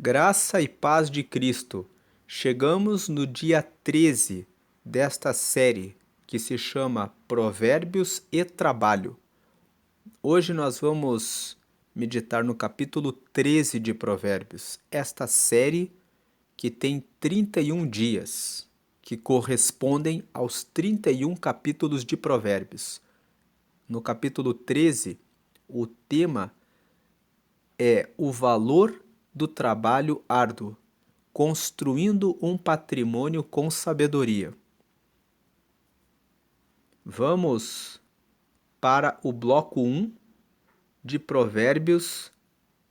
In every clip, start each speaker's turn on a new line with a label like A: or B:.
A: Graça e paz de Cristo. Chegamos no dia 13 desta série que se chama Provérbios e Trabalho. Hoje nós vamos meditar no capítulo 13 de Provérbios, esta série que tem 31 dias, que correspondem aos 31 capítulos de Provérbios. No capítulo 13, o tema é o valor do trabalho árduo, construindo um patrimônio com sabedoria. Vamos para o bloco 1 de Provérbios,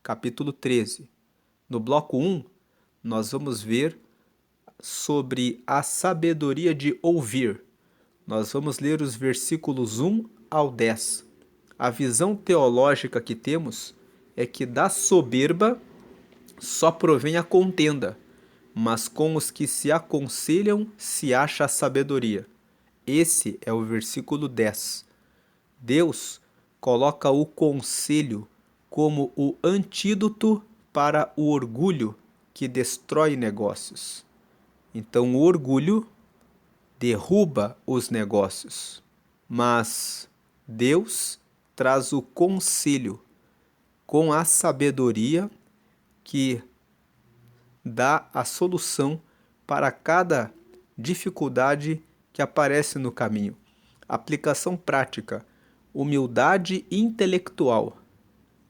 A: capítulo 13. No bloco 1, nós vamos ver sobre a sabedoria de ouvir. Nós vamos ler os versículos 1 ao 10. A visão teológica que temos é que da soberba só provém a contenda, mas com os que se aconselham se acha a sabedoria. Esse é o versículo 10. Deus coloca o conselho como o antídoto para o orgulho que destrói negócios. Então, o orgulho derruba os negócios, mas Deus traz o conselho com a sabedoria que dá a solução para cada dificuldade que aparece no caminho. Aplicação prática: humildade intelectual.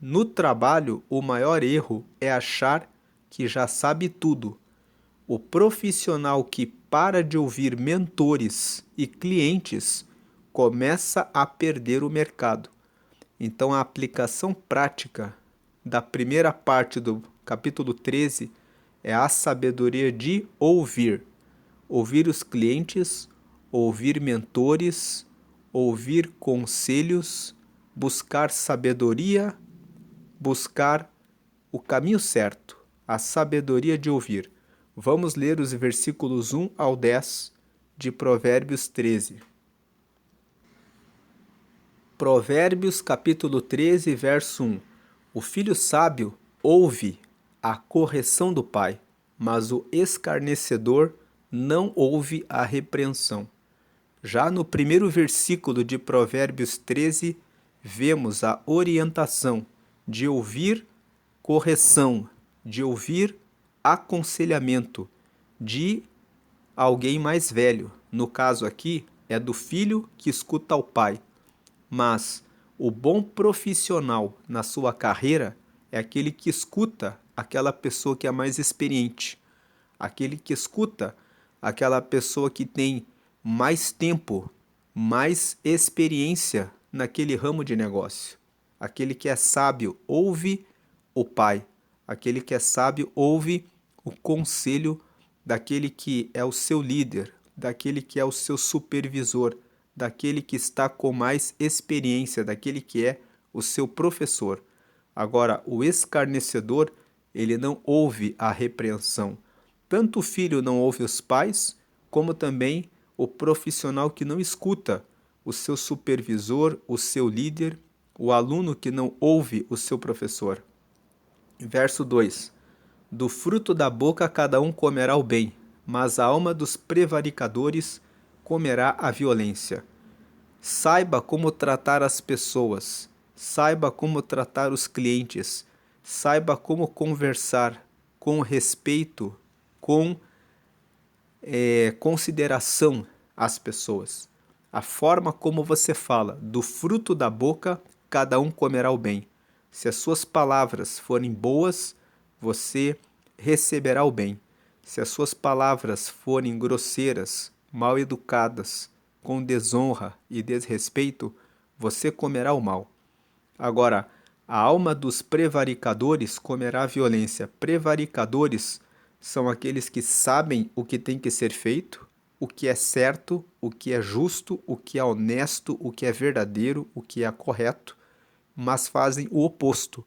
A: No trabalho, o maior erro é achar que já sabe tudo. O profissional que para de ouvir mentores e clientes começa a perder o mercado. Então, a aplicação prática da primeira parte do capítulo 13 é a sabedoria de ouvir. Ouvir os clientes, ouvir mentores, ouvir conselhos, buscar sabedoria, buscar o caminho certo, a sabedoria de ouvir. Vamos ler os versículos 1 ao 10 de Provérbios 13. Provérbios capítulo 13, verso 1. O filho sábio ouve a correção do pai, mas o escarnecedor não ouve a repreensão. Já no primeiro versículo de Provérbios 13, vemos a orientação de ouvir correção, de ouvir aconselhamento de alguém mais velho. No caso aqui, é do filho que escuta ao pai. Mas o bom profissional na sua carreira é aquele que escuta aquela pessoa que é mais experiente, aquele que escuta aquela pessoa que tem mais tempo, mais experiência naquele ramo de negócio. Aquele que é sábio ouve o pai, aquele que é sábio ouve o conselho daquele que é o seu líder, daquele que é o seu supervisor, daquele que está com mais experiência, daquele que é o seu professor. Agora, o escarnecedor, ele não ouve a repreensão. Tanto o filho não ouve os pais, como também o profissional que não escuta o seu supervisor, o seu líder, o aluno que não ouve o seu professor. Verso 2. Do fruto da boca cada um comerá o bem, mas a alma dos prevaricadores comerá a violência. Saiba como tratar as pessoas, saiba como tratar os clientes, saiba como conversar com respeito, com consideração às pessoas. A forma como você fala, do fruto da boca, cada um comerá o bem. Se as suas palavras forem boas, você receberá o bem. Se as suas palavras forem grosseiras, mal educadas, com desonra e desrespeito, você comerá o mal. Agora, a alma dos prevaricadores comerá a violência. Prevaricadores são aqueles que sabem o que tem que ser feito, o que é certo, o que é justo, o que é honesto, o que é verdadeiro, o que é correto, mas fazem o oposto.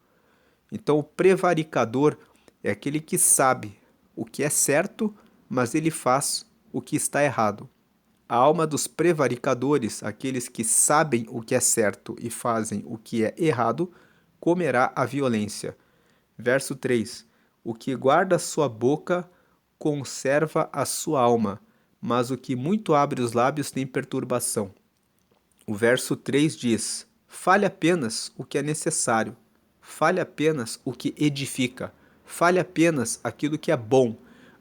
A: Então, o prevaricador é aquele que sabe o que é certo, mas ele faz o que está errado. A alma dos prevaricadores, aqueles que sabem o que é certo e fazem o que é errado, comerá a violência. Verso 3. O que guarda a sua boca conserva a sua alma, mas o que muito abre os lábios tem perturbação. O verso 3 diz: fale apenas o que é necessário, fale apenas o que edifica, fale apenas aquilo que é bom.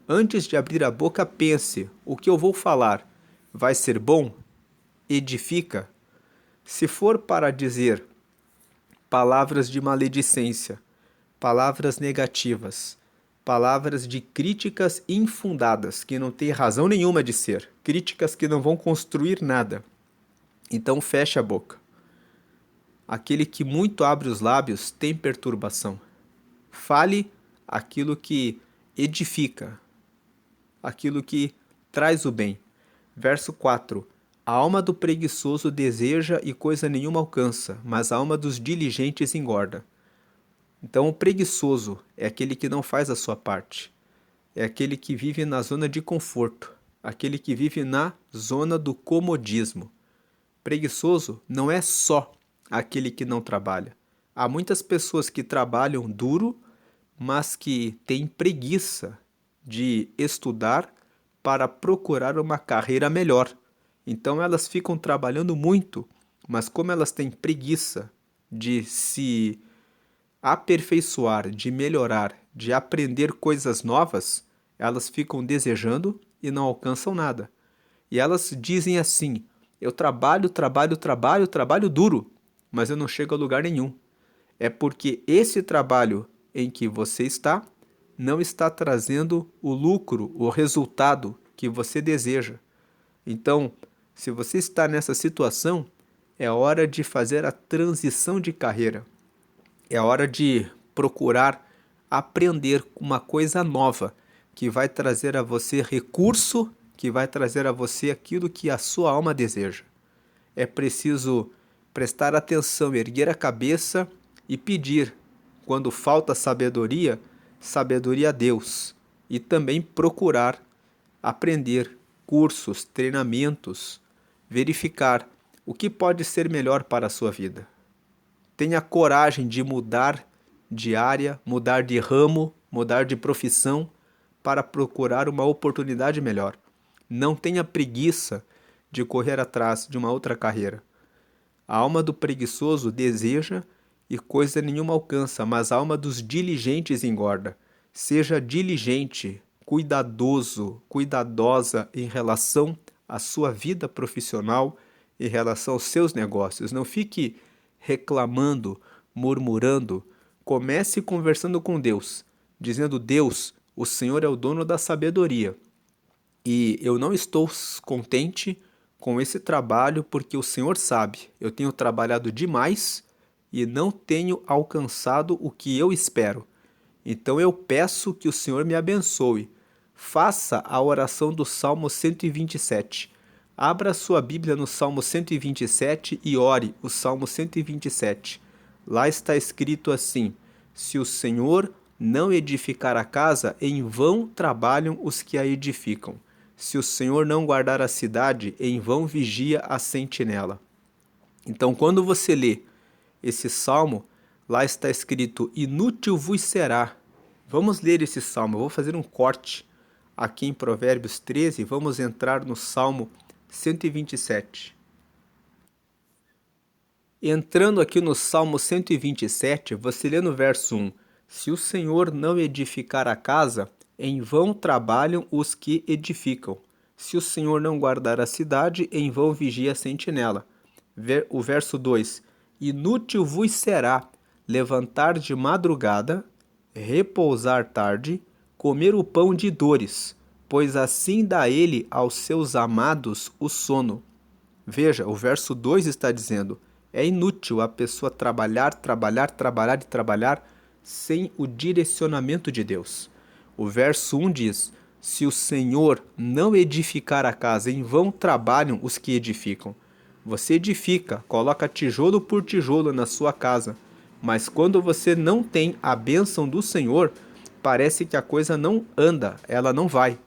A: Antes de abrir a boca, pense: o que eu vou falar vai ser bom? Edifica? Se for para dizer palavras de maledicência, palavras negativas, palavras de críticas infundadas, que não têm razão nenhuma de ser, críticas que não vão construir nada, então feche a boca. Aquele que muito abre os lábios tem perturbação. Fale aquilo que edifica, aquilo que traz o bem. Verso 4. A alma do preguiçoso deseja e coisa nenhuma alcança, mas a alma dos diligentes engorda. Então, o preguiçoso é aquele que não faz a sua parte. É aquele que vive na zona de conforto, aquele que vive na zona do comodismo. Preguiçoso não é só aquele que não trabalha. Há muitas pessoas que trabalham duro, mas que têm preguiça de estudar para procurar uma carreira melhor. Então elas ficam trabalhando muito, mas como elas têm preguiça de se aperfeiçoar, de melhorar, de aprender coisas novas, elas ficam desejando e não alcançam nada. E elas dizem assim: eu trabalho, trabalho, trabalho, trabalho duro, mas eu não chego a lugar nenhum. É porque esse trabalho em que você está não está trazendo o lucro, o resultado que você deseja. Então, se você está nessa situação, é hora de fazer a transição de carreira. É hora de procurar aprender uma coisa nova que vai trazer a você recurso, que vai trazer a você aquilo que a sua alma deseja. É preciso prestar atenção, erguer a cabeça e pedir, quando falta sabedoria, sabedoria a Deus. E também procurar aprender cursos, treinamentos, verificar o que pode ser melhor para a sua vida. Tenha coragem de mudar de área, mudar de ramo, mudar de profissão para procurar uma oportunidade melhor. Não tenha preguiça de correr atrás de uma outra carreira. A alma do preguiçoso deseja e coisa nenhuma alcança, mas a alma dos diligentes engorda. Seja diligente, cuidadoso, cuidadosa em relação à sua vida profissional, em relação aos seus negócios. Não fique reclamando, murmurando. Comece conversando com Deus, dizendo: Deus, o Senhor é o dono da sabedoria. E eu não estou contente com esse trabalho porque o Senhor sabe, eu tenho trabalhado demais e não tenho alcançado o que eu espero. Então eu peço que o Senhor me abençoe. Faça a oração do Salmo 127. Abra sua Bíblia no Salmo 127 e ore o Salmo 127. Lá está escrito assim: se o Senhor não edificar a casa, em vão trabalham os que a edificam. Se o Senhor não guardar a cidade, em vão vigia a sentinela. Então, quando você lê esse salmo, lá está escrito: inútil vos será. Vamos ler esse salmo. Eu vou fazer um corte aqui em Provérbios 13. Vamos entrar no Salmo 127. Entrando aqui no Salmo 127, você lê no verso 1: se o Senhor não edificar a casa, em vão trabalham os que edificam. Se o Senhor não guardar a cidade, em vão vigia a sentinela. O verso 2: inútil vos será levantar de madrugada, repousar tarde, comer o pão de dores, pois assim dá ele aos seus amados o sono. Veja, o verso 2 está dizendo: é inútil a pessoa trabalhar, trabalhar, trabalhar e trabalhar sem o direcionamento de Deus. O verso 1 diz: se o Senhor não edificar a casa, em vão trabalham os que edificam. Você edifica, coloca tijolo por tijolo na sua casa, mas quando você não tem a bênção do Senhor, parece que a coisa não anda, ela não vai.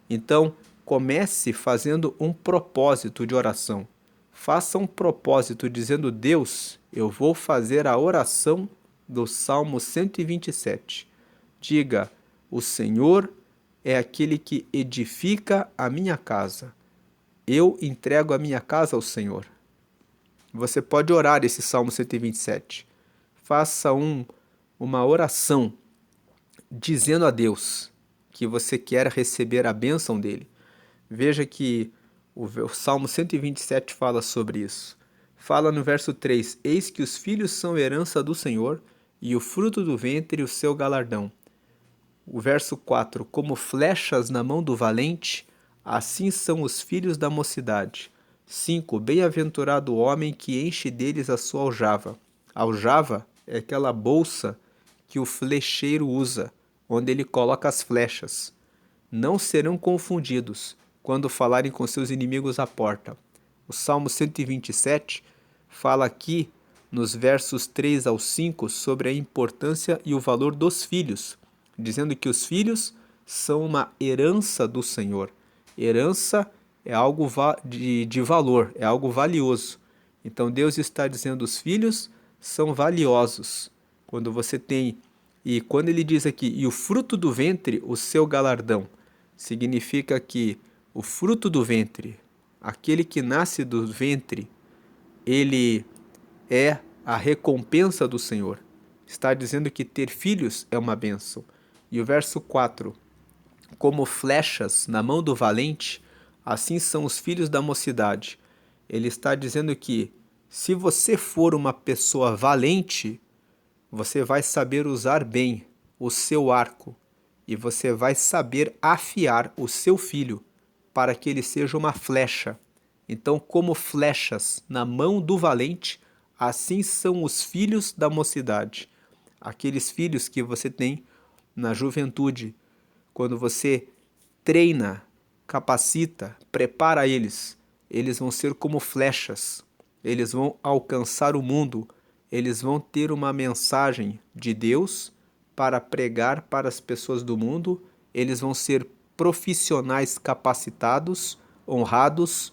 A: Então, comece fazendo um propósito de oração. Faça um propósito dizendo: Deus, eu vou fazer a oração do Salmo 127. Diga: O Senhor é aquele que edifica a minha casa. Eu entrego a minha casa ao Senhor. Você pode orar esse Salmo 127. Faça uma oração dizendo a Deus que você quer receber a bênção dele. Veja que o Salmo 127 fala sobre isso. Fala no verso 3: Eis que os filhos são herança do Senhor, e o fruto do ventre o seu galardão. O verso 4: Como flechas na mão do valente, assim são os filhos da mocidade. 5: Bem-aventurado o homem que enche deles a sua aljava. Aljava é aquela bolsa que o flecheiro usa, onde ele coloca as flechas. Não serão confundidos quando falarem com seus inimigos à porta. O Salmo 127 fala aqui, nos versos 3 ao 5, sobre a importância e o valor dos filhos, dizendo que os filhos são uma herança do Senhor. Herança é algo de valor, é algo valioso. Então Deus está dizendo os filhos são valiosos. Quando você tem, e quando ele diz aqui, e o fruto do ventre, o seu galardão, significa que o fruto do ventre, aquele que nasce do ventre, ele é a recompensa do Senhor. Está dizendo que ter filhos é uma bênção. E o verso 4: Como flechas na mão do valente, assim são os filhos da mocidade. Ele está dizendo que se você for uma pessoa valente, você vai saber usar bem o seu arco e você vai saber afiar o seu filho para que ele seja uma flecha. Então, como flechas na mão do valente, assim são os filhos da mocidade. Aqueles filhos que você tem na juventude, quando você treina, capacita, prepara eles, eles vão ser como flechas, eles vão alcançar o mundo, eles vão ter uma mensagem de Deus para pregar para as pessoas do mundo, eles vão ser profissionais capacitados, honrados,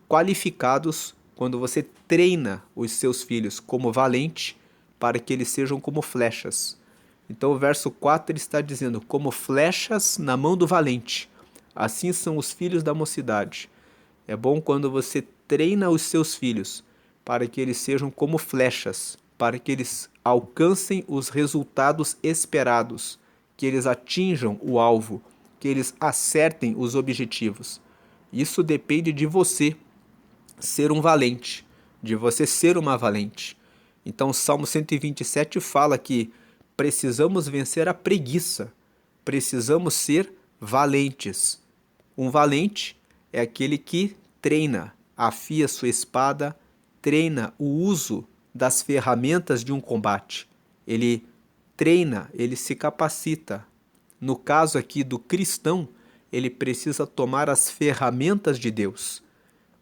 A: qualificados, quando você treina os seus filhos como valente, para que eles sejam como flechas. Então o verso 4 ele está dizendo, como flechas na mão do valente, assim são os filhos da mocidade. É bom quando você treina os seus filhos, para que eles sejam como flechas, para que eles alcancem os resultados esperados, que eles atinjam o alvo, que eles acertem os objetivos. Isso depende de você ser um valente, de você ser uma valente. Então o Salmo 127 fala que precisamos vencer a preguiça, precisamos ser valentes. Um valente é aquele que treina, afia sua espada, treina o uso das ferramentas de um combate. Ele treina, ele se capacita. No caso aqui do cristão, ele precisa tomar as ferramentas de Deus.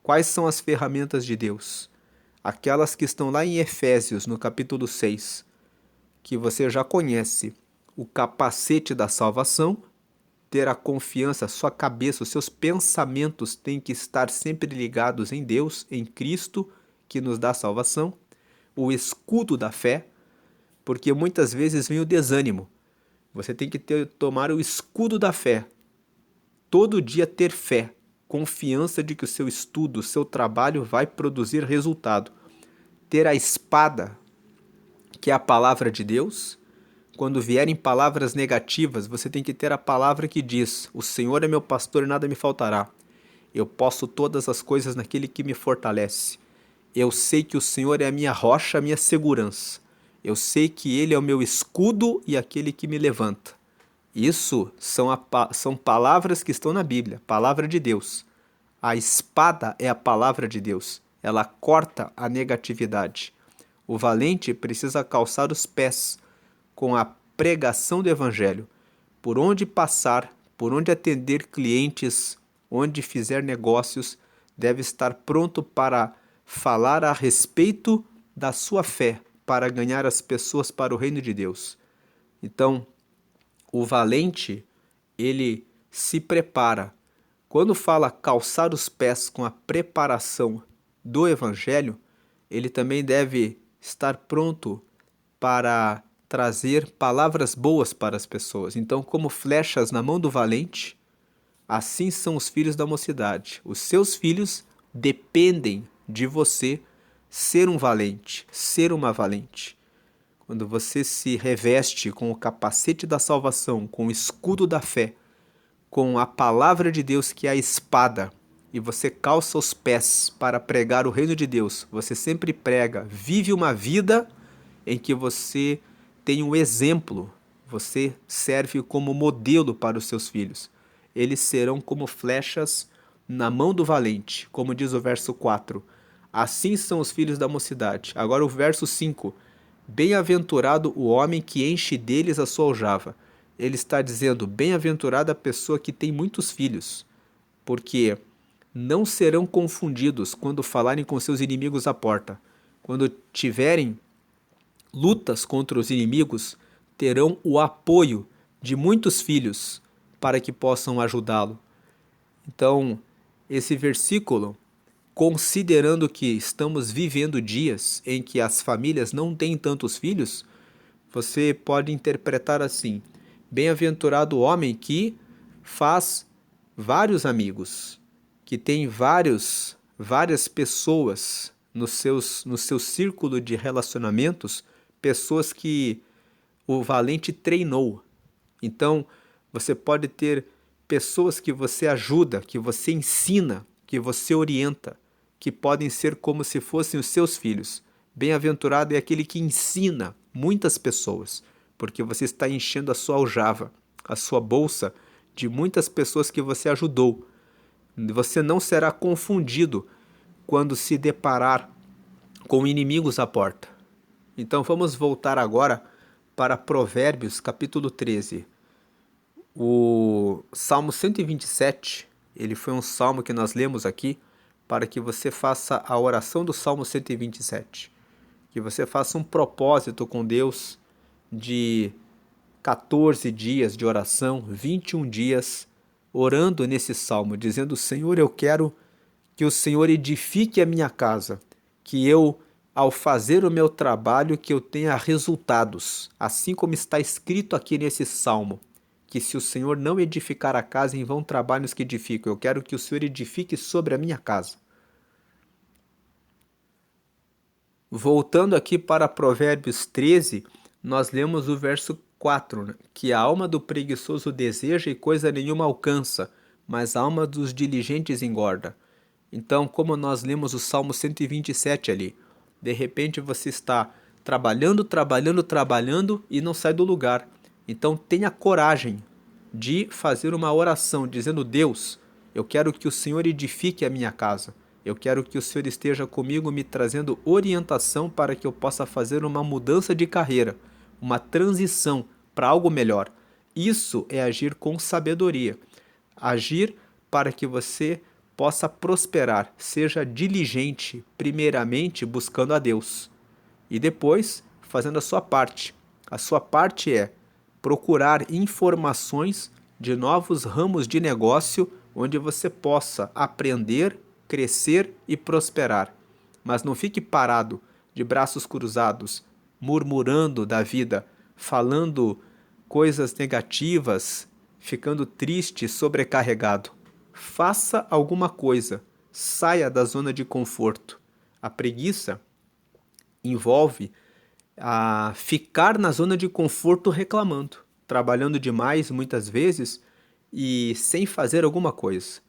A: Quais são as ferramentas de Deus? Aquelas que estão lá em Efésios, no capítulo 6, que você já conhece. O capacete da salvação, ter a confiança, sua cabeça, os seus pensamentos têm que estar sempre ligados em Deus, em Cristo, que nos dá salvação. O escudo da fé, porque muitas vezes vem o desânimo. Você tem que tomar o escudo da fé. Todo dia ter fé, confiança de que o seu estudo, o seu trabalho vai produzir resultado. Ter a espada, que é a palavra de Deus. Quando vierem palavras negativas, você tem que ter a palavra que diz: o Senhor é meu pastor e nada me faltará. Eu posso todas as coisas naquele que me fortalece. Eu sei que o Senhor é a minha rocha, a minha segurança. Eu sei que Ele é o meu escudo e aquele que me levanta. Isso são palavras que estão na Bíblia, palavra de Deus. A espada é a palavra de Deus. Ela corta a negatividade. O valente precisa calçar os pés com a pregação do Evangelho. Por onde passar, por onde atender clientes, onde fizer negócios, deve estar pronto para falar a respeito da sua fé, para ganhar as pessoas para o reino de Deus. Então, o valente, ele se prepara. Quando fala calçar os pés com a preparação do Evangelho, ele também deve estar pronto para trazer palavras boas para as pessoas. Então, como flechas na mão do valente, assim são os filhos da mocidade. Os seus filhos dependem de você ser um valente, ser uma valente. Quando você se reveste com o capacete da salvação, com o escudo da fé, com a palavra de Deus que é a espada, e você calça os pés para pregar o reino de Deus, você sempre prega, vive uma vida em que você tem um exemplo, você serve como modelo para os seus filhos. Eles serão como flechas na mão do valente, como diz o verso 4. Assim são os filhos da mocidade. Agora o verso 5. Bem-aventurado o homem que enche deles a sua aljava. Ele está dizendo, bem-aventurada a pessoa que tem muitos filhos, porque não serão confundidos quando falarem com seus inimigos à porta. Quando tiverem lutas contra os inimigos, terão o apoio de muitos filhos para que possam ajudá-lo. Então, esse versículo, considerando que estamos vivendo dias em que as famílias não têm tantos filhos, você pode interpretar assim: bem-aventurado o homem que faz vários amigos, que tem várias pessoas no seu círculo de relacionamentos, pessoas que o valente treinou. Então, você pode ter pessoas que você ajuda, que você ensina, que você orienta, que podem ser como se fossem os seus filhos. Bem-aventurado é aquele que ensina muitas pessoas, porque você está enchendo a sua aljava, a sua bolsa, de muitas pessoas que você ajudou. Você não será confundido quando se deparar com inimigos à porta. Então vamos voltar agora para Provérbios, capítulo 13. O Salmo 127, ele foi um salmo que nós lemos aqui para que você faça a oração do Salmo 127. Que você faça um propósito com Deus de 14 dias de oração, 21 dias, orando nesse salmo, dizendo: Senhor, eu quero que o Senhor edifique a minha casa, que eu, ao fazer o meu trabalho, que eu tenha resultados, assim como está escrito aqui nesse salmo, que se o Senhor não edificar a casa, em vão trabalham os que edificam. Eu quero que o Senhor edifique sobre a minha casa. Voltando aqui para Provérbios 13, nós lemos o verso 4, né? Que a alma do preguiçoso deseja e coisa nenhuma alcança, mas a alma dos diligentes engorda. Então, como nós lemos o Salmo 127 ali, de repente você está trabalhando e não sai do lugar. Então tenha coragem de fazer uma oração dizendo: Deus, eu quero que o Senhor edifique a minha casa. Eu quero que o Senhor esteja comigo me trazendo orientação para que eu possa fazer uma mudança de carreira, uma transição para algo melhor. Isso é agir com sabedoria. Agir para que você possa prosperar. Seja diligente, primeiramente buscando a Deus e depois fazendo a sua parte. A sua parte é procurar informações de novos ramos de negócio onde você possa aprender, crescer e prosperar. Mas não fique parado, de braços cruzados, murmurando da vida, falando coisas negativas, ficando triste, sobrecarregado. Faça alguma coisa, saia da zona de conforto. A preguiça envolve a ficar na zona de conforto reclamando, trabalhando demais muitas vezes e sem fazer alguma coisa.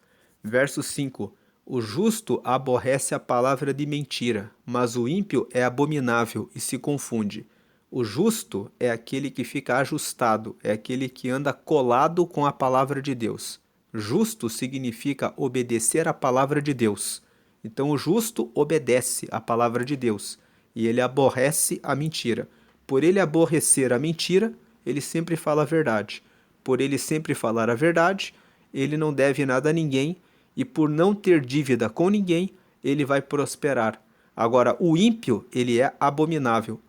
A: Verso 5. O justo aborrece a palavra de mentira, mas o ímpio é abominável e se confunde. O justo é aquele que fica ajustado, é aquele que anda colado com a palavra de Deus. Justo significa obedecer à palavra de Deus. Então o justo obedece à palavra de Deus e ele aborrece a mentira. Por ele aborrecer a mentira, ele sempre fala a verdade. Por ele sempre falar a verdade, ele não deve nada a ninguém e por não ter dívida com ninguém, ele vai prosperar. Agora, o ímpio, ele é abominável.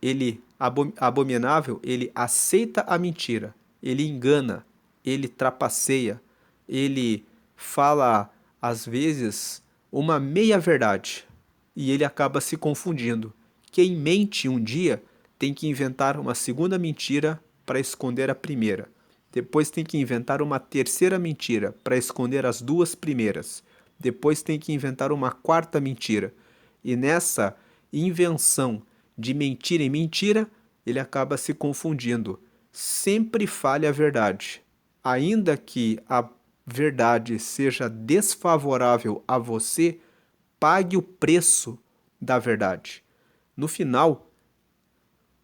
A: Abominável, ele aceita a mentira, ele engana, ele trapaceia, ele fala, às vezes, uma meia-verdade e ele acaba se confundindo. Quem mente um dia tem que inventar uma segunda mentira para esconder a primeira. Depois tem que inventar uma terceira mentira para esconder as duas primeiras. Depois tem que inventar uma quarta mentira. E nessa invenção de mentira em mentira, ele acaba se confundindo. Sempre fale a verdade. Ainda que a verdade seja desfavorável a você, pague o preço da verdade. No final,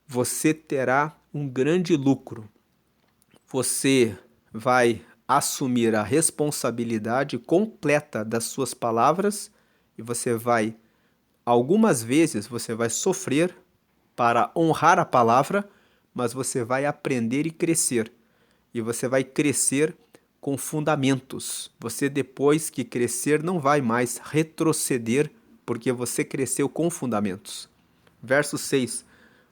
A: você terá um grande lucro. Você vai assumir a responsabilidade completa das suas palavras e algumas vezes você vai sofrer para honrar a palavra, mas você vai aprender e crescer. E você vai crescer com fundamentos. Você, depois que crescer, não vai mais retroceder, porque você cresceu com fundamentos. Verso 6.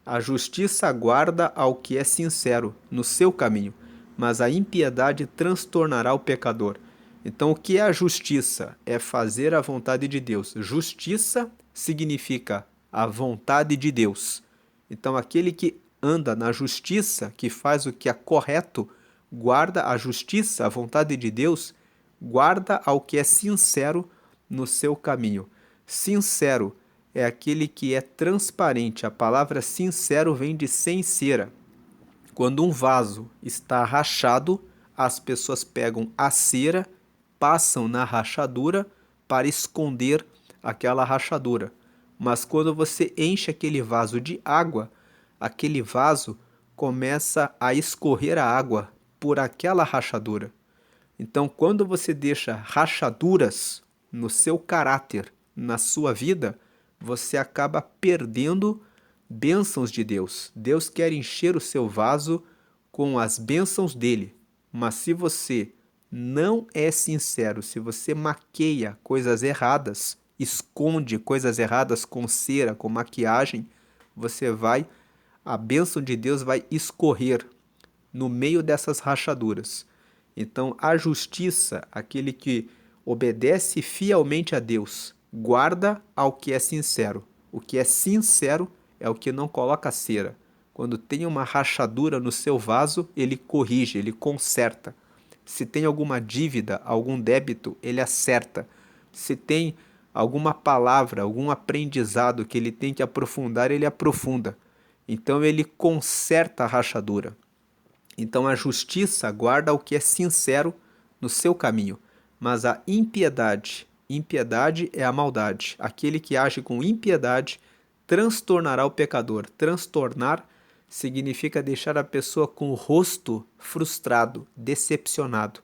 A: A justiça guarda ao que é sincero no seu caminho, mas a impiedade transtornará o pecador. Então, o que é a justiça? É fazer a vontade de Deus. Justiça significa a vontade de Deus. Então, aquele que anda na justiça, que faz o que é correto, guarda a justiça, a vontade de Deus, guarda ao que é sincero no seu caminho. Sincero é aquele que é transparente. A palavra sincero vem de sincera. Quando um vaso está rachado, as pessoas pegam a cera, passam na rachadura para esconder aquela rachadura. Mas quando você enche aquele vaso de água, aquele vaso começa a escorrer a água por aquela rachadura. Então, quando você deixa rachaduras no seu caráter, na sua vida, você acaba perdendo bênçãos de Deus. Deus quer encher o seu vaso com as bênçãos dele. Mas se você não é sincero, se você maqueia coisas erradas, esconde coisas erradas com cera, com maquiagem, a bênção de Deus vai escorrer no meio dessas rachaduras. Então, a justiça, aquele que obedece fielmente a Deus, guarda ao que é sincero. O que é sincero é o que não coloca cera. Quando tem uma rachadura no seu vaso, ele corrige, ele conserta. Se tem alguma dívida, algum débito, ele acerta. Se tem alguma palavra, algum aprendizado que ele tem que aprofundar, ele aprofunda. Então ele conserta a rachadura. Então a justiça guarda o que é sincero no seu caminho, mas a impiedade é a maldade. Aquele que age com impiedade transtornará o pecador. Transtornar significa deixar a pessoa com o rosto frustrado, decepcionado.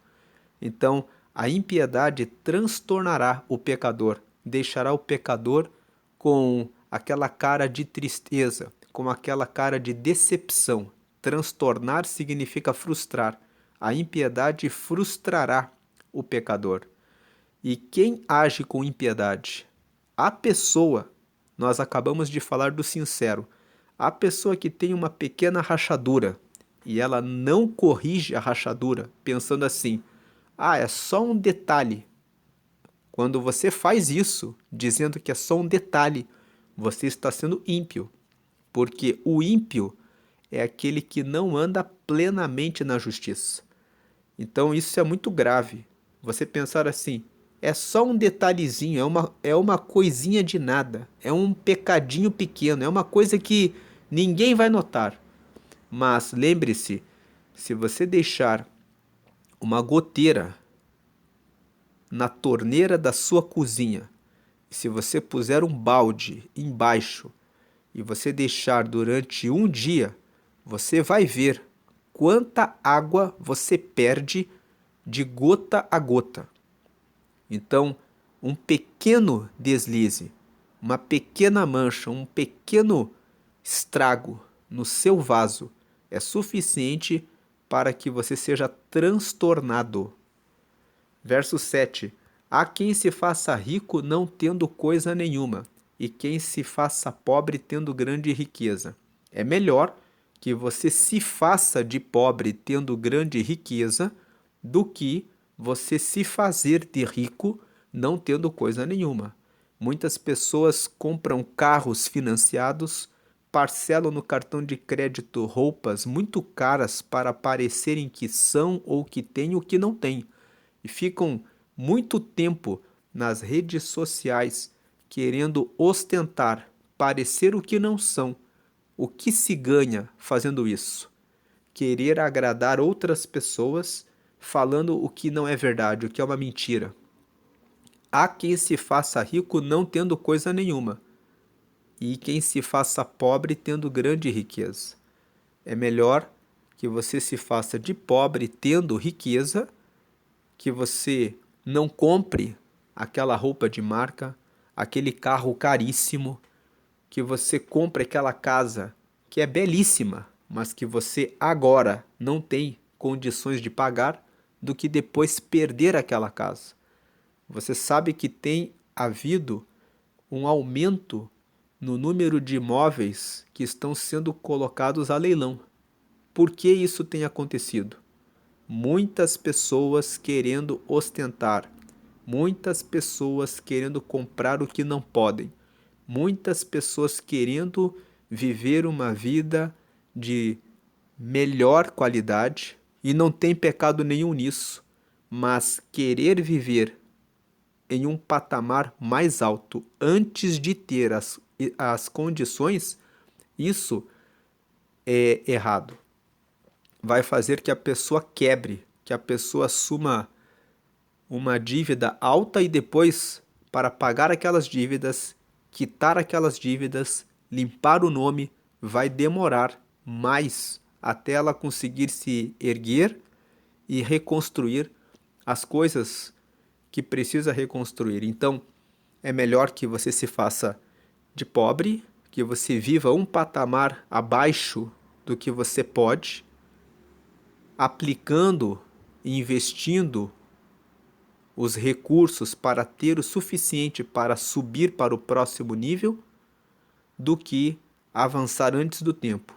A: Então, a impiedade transtornará o pecador, deixará o pecador com aquela cara de tristeza, com aquela cara de decepção. Transtornar significa frustrar. A impiedade frustrará o pecador. E quem age com impiedade? A pessoa, nós acabamos de falar do sincero, a pessoa que tem uma pequena rachadura e ela não corrige a rachadura, pensando assim: ah, é só um detalhe. Quando você faz isso, dizendo que é só um detalhe, você está sendo ímpio, porque o ímpio é aquele que não anda plenamente na justiça. Então isso é muito grave. Você pensar assim, é só um detalhezinho, é uma coisinha de nada, é um pecadinho pequeno, é uma coisa que ninguém vai notar. Mas lembre-se, se você deixar uma goteira na torneira da sua cozinha, se você puser um balde embaixo e você deixar durante um dia, você vai ver quanta água você perde de gota a gota. Então, um pequeno deslize, uma pequena mancha, um pequeno estrago no seu vaso é suficiente para que você seja transtornado. Verso 7. Há quem se faça rico não tendo coisa nenhuma, e quem se faça pobre tendo grande riqueza. É melhor que você se faça de pobre tendo grande riqueza do que você se fazer de rico não tendo coisa nenhuma. Muitas pessoas compram carros financiados parcelam no cartão de crédito roupas muito caras para parecerem que são ou que têm o que não têm. E ficam muito tempo nas redes sociais querendo ostentar, parecer o que não são. O que se ganha fazendo isso? Querer agradar outras pessoas falando o que não é verdade, o que é uma mentira. Há quem se faça rico não tendo coisa nenhuma, e quem se faça pobre tendo grande riqueza. É melhor que você se faça de pobre tendo riqueza, que você não compre aquela roupa de marca, aquele carro caríssimo, que você compre aquela casa que é belíssima, mas que você agora não tem condições de pagar, do que depois perder aquela casa. Você sabe que tem havido um aumento no número de imóveis que estão sendo colocados a leilão. Por que isso tem acontecido? Muitas pessoas querendo ostentar, muitas pessoas querendo comprar o que não podem, muitas pessoas querendo viver uma vida de melhor qualidade, e não tem pecado nenhum nisso, mas querer viver em um patamar mais alto antes de ter as condições, isso é errado. Vai fazer que a pessoa quebre, que a pessoa assuma uma dívida alta e depois, para pagar aquelas dívidas, quitar aquelas dívidas, limpar o nome, vai demorar mais até ela conseguir se erguer e reconstruir as coisas que precisa reconstruir. Então, é melhor que você se faça de pobre, que você viva um patamar abaixo do que você pode, aplicando e investindo os recursos para ter o suficiente para subir para o próximo nível, do que avançar antes do tempo.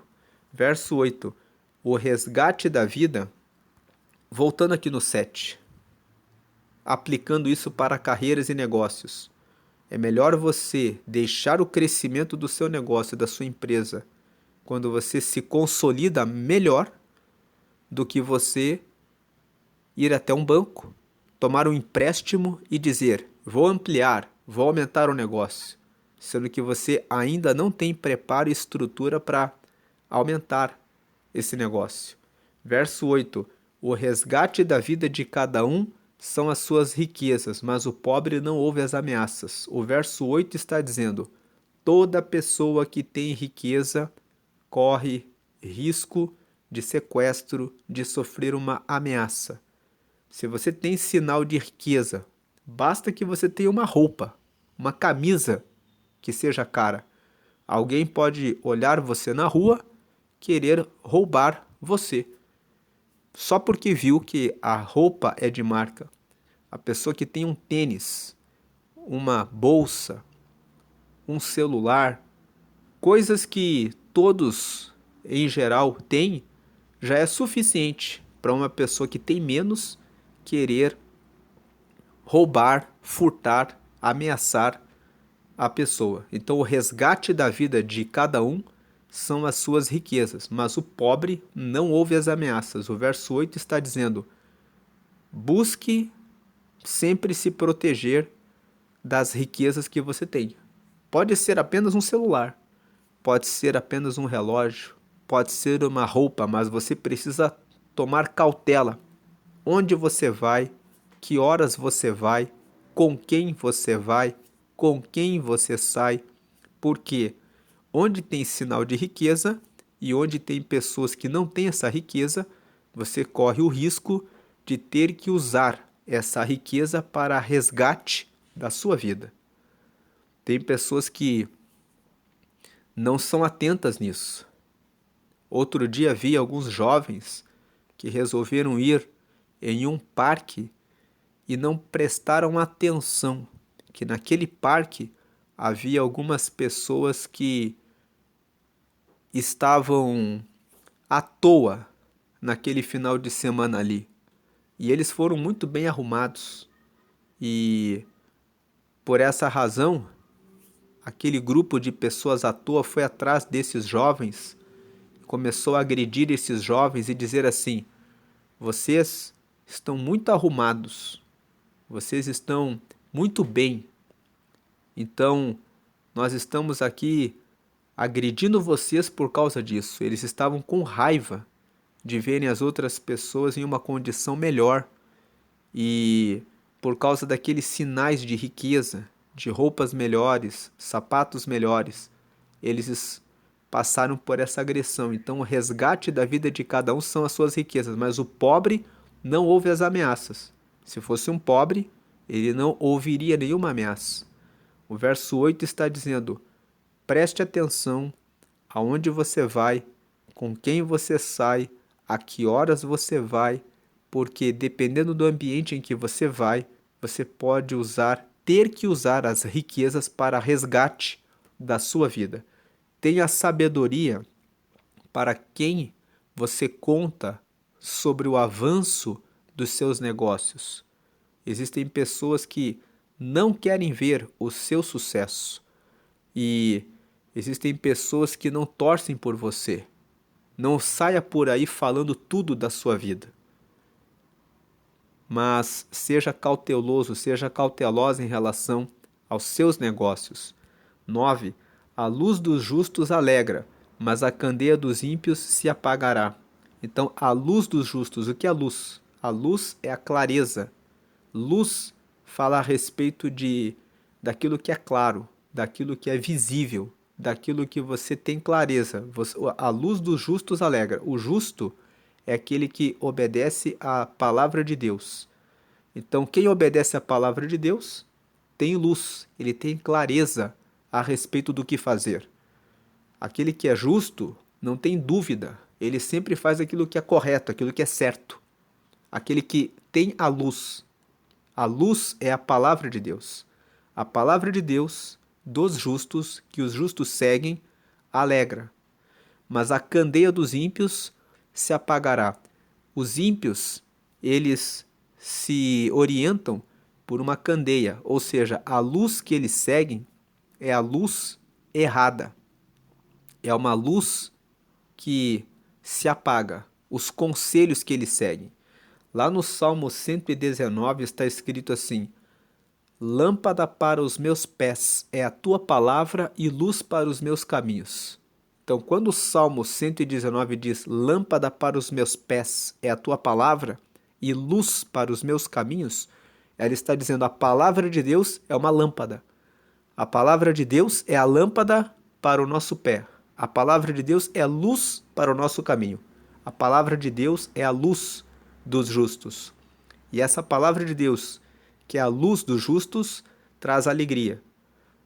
A: Verso 8. O resgate da vida, voltando aqui no 7, aplicando isso para carreiras e negócios. É melhor você deixar o crescimento do seu negócio, da sua empresa, quando você se consolida melhor, do que você ir até um banco, tomar um empréstimo e dizer: vou ampliar, vou aumentar o negócio, sendo que você ainda não tem preparo e estrutura para aumentar esse negócio. Verso 8. O resgate da vida de cada um são as suas riquezas, mas o pobre não ouve as ameaças. O verso 8 está dizendo: toda pessoa que tem riqueza corre risco de sequestro, de sofrer uma ameaça. Se você tem sinal de riqueza, basta que você tenha uma roupa, uma camisa que seja cara. Alguém pode olhar você na rua, querer roubar você, só porque viu que a roupa é de marca. A pessoa que tem um tênis, uma bolsa, um celular, coisas que todos em geral têm, já é suficiente para uma pessoa que tem menos querer roubar, furtar, ameaçar a pessoa. Então, o resgate da vida de cada um são as suas riquezas, mas o pobre não ouve as ameaças. O verso 8 está dizendo: busque sempre se proteger das riquezas que você tem. Pode ser apenas um celular, pode ser apenas um relógio, pode ser uma roupa, mas você precisa tomar cautela. Onde você vai, que horas você vai, com quem você vai, com quem você sai, porque onde tem sinal de riqueza e onde tem pessoas que não têm essa riqueza, você corre o risco de ter que usar essa riqueza para resgate da sua vida. Tem pessoas que não são atentas nisso. Outro dia vi alguns jovens que resolveram ir em um parque e não prestaram atenção que naquele parque havia algumas pessoas que estavam à toa naquele final de semana ali. E eles foram muito bem arrumados. E por essa razão, aquele grupo de pessoas à toa foi atrás desses jovens, começou a agredir esses jovens e dizer assim: vocês estão muito arrumados, vocês estão muito bem, então nós estamos aqui agredindo vocês por causa disso. Eles estavam com raiva de verem as outras pessoas em uma condição melhor e por causa daqueles sinais de riqueza, de roupas melhores, sapatos melhores, eles passaram por essa agressão. Então, o resgate da vida de cada um são as suas riquezas, mas o pobre não ouve as ameaças. Se fosse um pobre, ele não ouviria nenhuma ameaça. O verso 8 está dizendo: preste atenção aonde você vai, com quem você sai, a que horas você vai, porque dependendo do ambiente em que você vai, você pode ter que usar as riquezas para resgate da sua vida. Tenha sabedoria para quem você conta sobre o avanço dos seus negócios. Existem pessoas que não querem ver o seu sucesso e existem pessoas que não torcem por você. Não saia por aí falando tudo da sua vida. Mas seja cauteloso, seja cautelosa em relação aos seus negócios. 9. A luz dos justos alegra, mas a candeia dos ímpios se apagará. Então, a luz dos justos, o que é luz? A luz é a clareza. Luz fala a respeito daquilo que é claro, daquilo que é visível, daquilo que você tem clareza. A luz dos justos alegra. O justo é aquele que obedece à palavra de Deus. Então, quem obedece à palavra de Deus tem luz, ele tem clareza a respeito do que fazer. Aquele que é justo não tem dúvida, ele sempre faz aquilo que é correto, aquilo que é certo. Aquele que tem a luz é a palavra de Deus. A palavra de Deus dos justos, que os justos seguem, alegra. Mas a candeia dos ímpios se apagará. Os ímpios, eles se orientam por uma candeia, ou seja, a luz que eles seguem é a luz errada. É uma luz que se apaga, os conselhos que eles seguem. Lá no Salmo 119 está escrito assim: lâmpada para os meus pés é a tua palavra e luz para os meus caminhos. Então, quando o Salmo 119 diz lâmpada para os meus pés é a tua palavra e luz para os meus caminhos, ela está dizendo a palavra de Deus é uma lâmpada. A palavra de Deus é a lâmpada para o nosso pé. A palavra de Deus é a luz para o nosso caminho. A palavra de Deus é a luz dos justos. E essa palavra de Deus, que é a luz dos justos, traz alegria.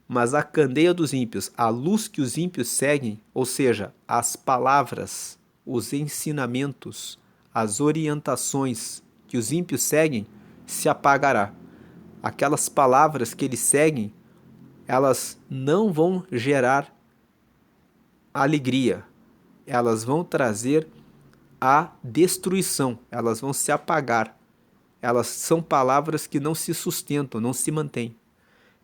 A: Mas a candeia dos ímpios, a luz que os ímpios seguem, ou seja, as palavras, os ensinamentos, as orientações que os ímpios seguem, se apagará. Aquelas palavras que eles seguem, elas não vão gerar alegria, elas vão trazer a destruição, elas vão se apagar. Elas são palavras que não se sustentam, não se mantêm.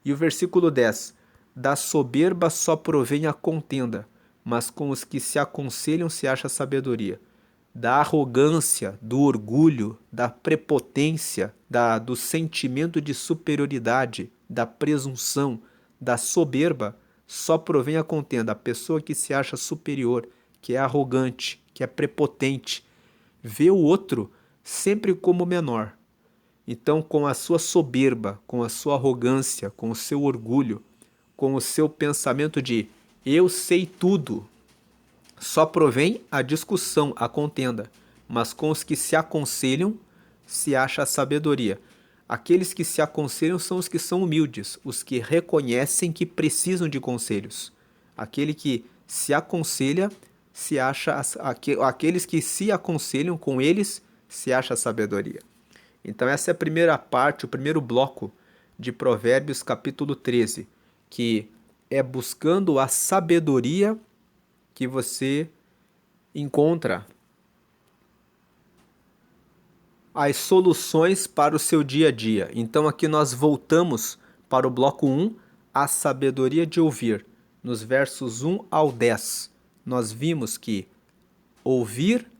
A: E o versículo 10: da soberba só provém a contenda, mas com os que se aconselham se acha sabedoria. Da arrogância, do orgulho, da prepotência, do sentimento de superioridade, da presunção, da soberba, só provém a contenda. A pessoa que se acha superior, que é arrogante, que é prepotente, vê o outro sempre como menor. Então, com a sua soberba, com a sua arrogância, com o seu orgulho, com o seu pensamento de eu sei tudo, só provém a discussão, a contenda, mas com os que se aconselham se acha a sabedoria. Aqueles que se aconselham são os que são humildes, os que reconhecem que precisam de conselhos. Aquele que se aconselha se acha, aqueles que se aconselham com eles se acha a sabedoria. Então essa é a primeira parte, o primeiro bloco de Provérbios capítulo 13, que é buscando a sabedoria que você encontra as soluções para o seu dia a dia. Então aqui nós voltamos para o bloco 1, a sabedoria de ouvir. Nos versos 1 ao 10, nós vimos que ouvir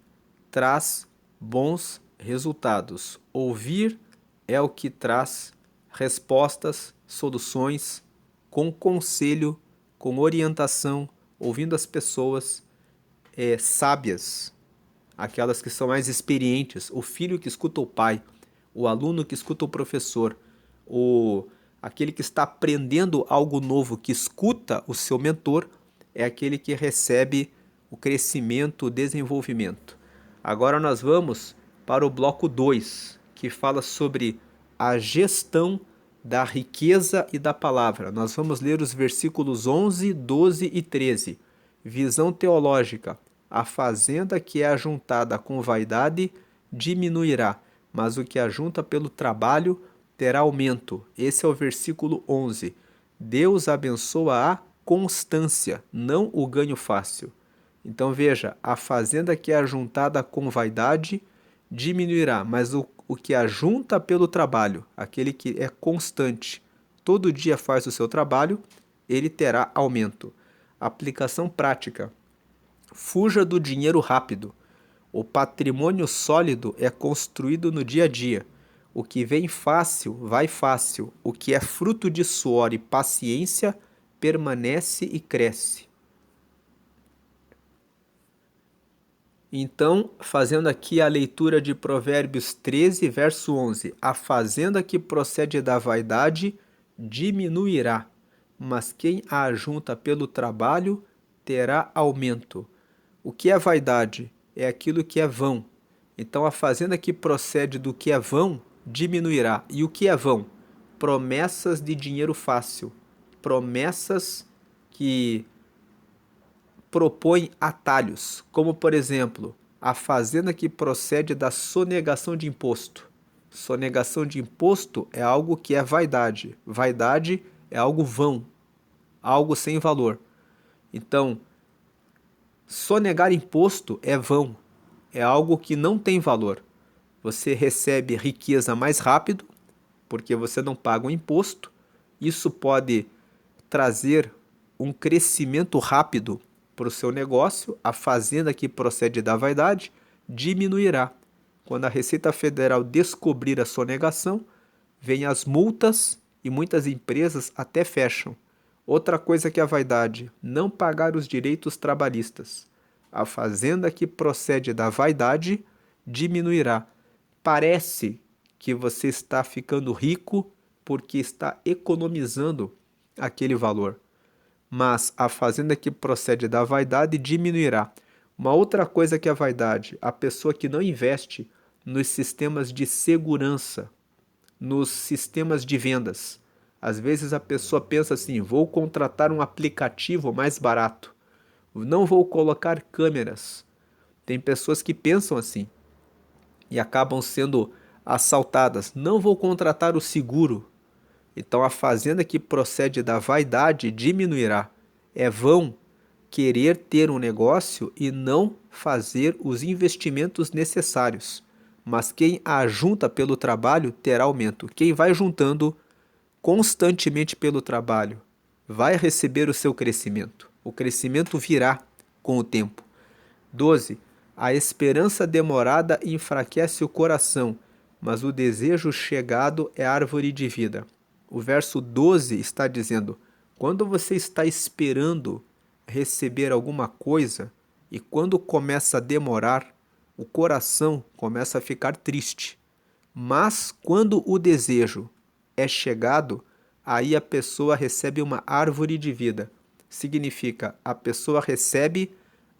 A: traz bons resultados. Ouvir é o que traz respostas, soluções, com conselho, com orientação, ouvindo as pessoas sábias, aquelas que são mais experientes, o filho que escuta o pai, o aluno que escuta o professor, aquele que está aprendendo algo novo, que escuta o seu mentor, é aquele que recebe o crescimento, o desenvolvimento. Agora nós vamos para o bloco 2, que fala sobre a gestão da riqueza e da palavra. Nós vamos ler os versículos 11, 12 e 13. Visão teológica. A fazenda que é ajuntada com vaidade diminuirá, mas o que ajunta pelo trabalho terá aumento. Esse é o versículo 11. Deus abençoa a constância, não o ganho fácil. Então veja, a fazenda que é ajuntada com vaidade diminuirá, mas o que ajunta pelo trabalho, aquele que é constante, todo dia faz o seu trabalho, ele terá aumento. Aplicação prática. Fuja do dinheiro rápido. O patrimônio sólido é construído no dia a dia. O que vem fácil, vai fácil. O que é fruto de suor e paciência, permanece e cresce. Então, fazendo aqui a leitura de Provérbios 13, verso 11. A fazenda que procede da vaidade diminuirá, mas quem a ajunta pelo trabalho terá aumento. O que é vaidade? É aquilo que é vão. Então, a fazenda que procede do que é vão diminuirá. E o que é vão? Promessas de dinheiro fácil. Promessas que propõem atalhos, como, por exemplo, a fazenda que procede da sonegação de imposto. Sonegação de imposto é algo que é vaidade. Vaidade é algo vão, algo sem valor. Então, sonegar imposto é vão, é algo que não tem valor. Você recebe riqueza mais rápido, porque você não paga o imposto. Isso pode trazer um crescimento rápido para o seu negócio. A fazenda que procede da vaidade diminuirá. Quando a Receita Federal descobrir a sonegação, vêm as multas e muitas empresas até fecham. Outra coisa que é a vaidade, não pagar os direitos trabalhistas. A fazenda que procede da vaidade diminuirá. Parece que você está ficando rico porque está economizando aquele valor. Mas a fazenda que procede da vaidade diminuirá. Uma outra coisa que é a vaidade, a pessoa que não investe nos sistemas de segurança, nos sistemas de vendas. Às vezes a pessoa pensa assim, vou contratar um aplicativo mais barato, não vou colocar câmeras. Tem pessoas que pensam assim e acabam sendo assaltadas. Não vou contratar o seguro. Então a fazenda que procede da vaidade diminuirá. É vão querer ter um negócio e não fazer os investimentos necessários. Mas quem ajunta pelo trabalho terá aumento. Quem vai juntando constantemente pelo trabalho vai receber o seu crescimento. O crescimento virá com o tempo. 12. A esperança demorada enfraquece o coração, mas o desejo chegado é árvore de vida. O verso 12 está dizendo: quando você está esperando receber alguma coisa e quando começa a demorar, o coração começa a ficar triste. Mas quando o desejo é chegado, aí a pessoa recebe uma árvore de vida. Significa, a pessoa recebe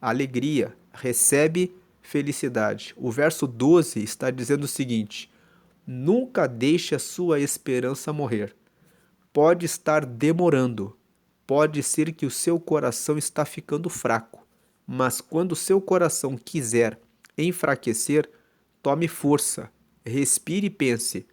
A: alegria, recebe felicidade. O verso 12 está dizendo o seguinte: nunca deixe a sua esperança morrer. Pode estar demorando, pode ser que o seu coração está ficando fraco, mas quando o seu coração quiser enfraquecer, tome força, respire e pense: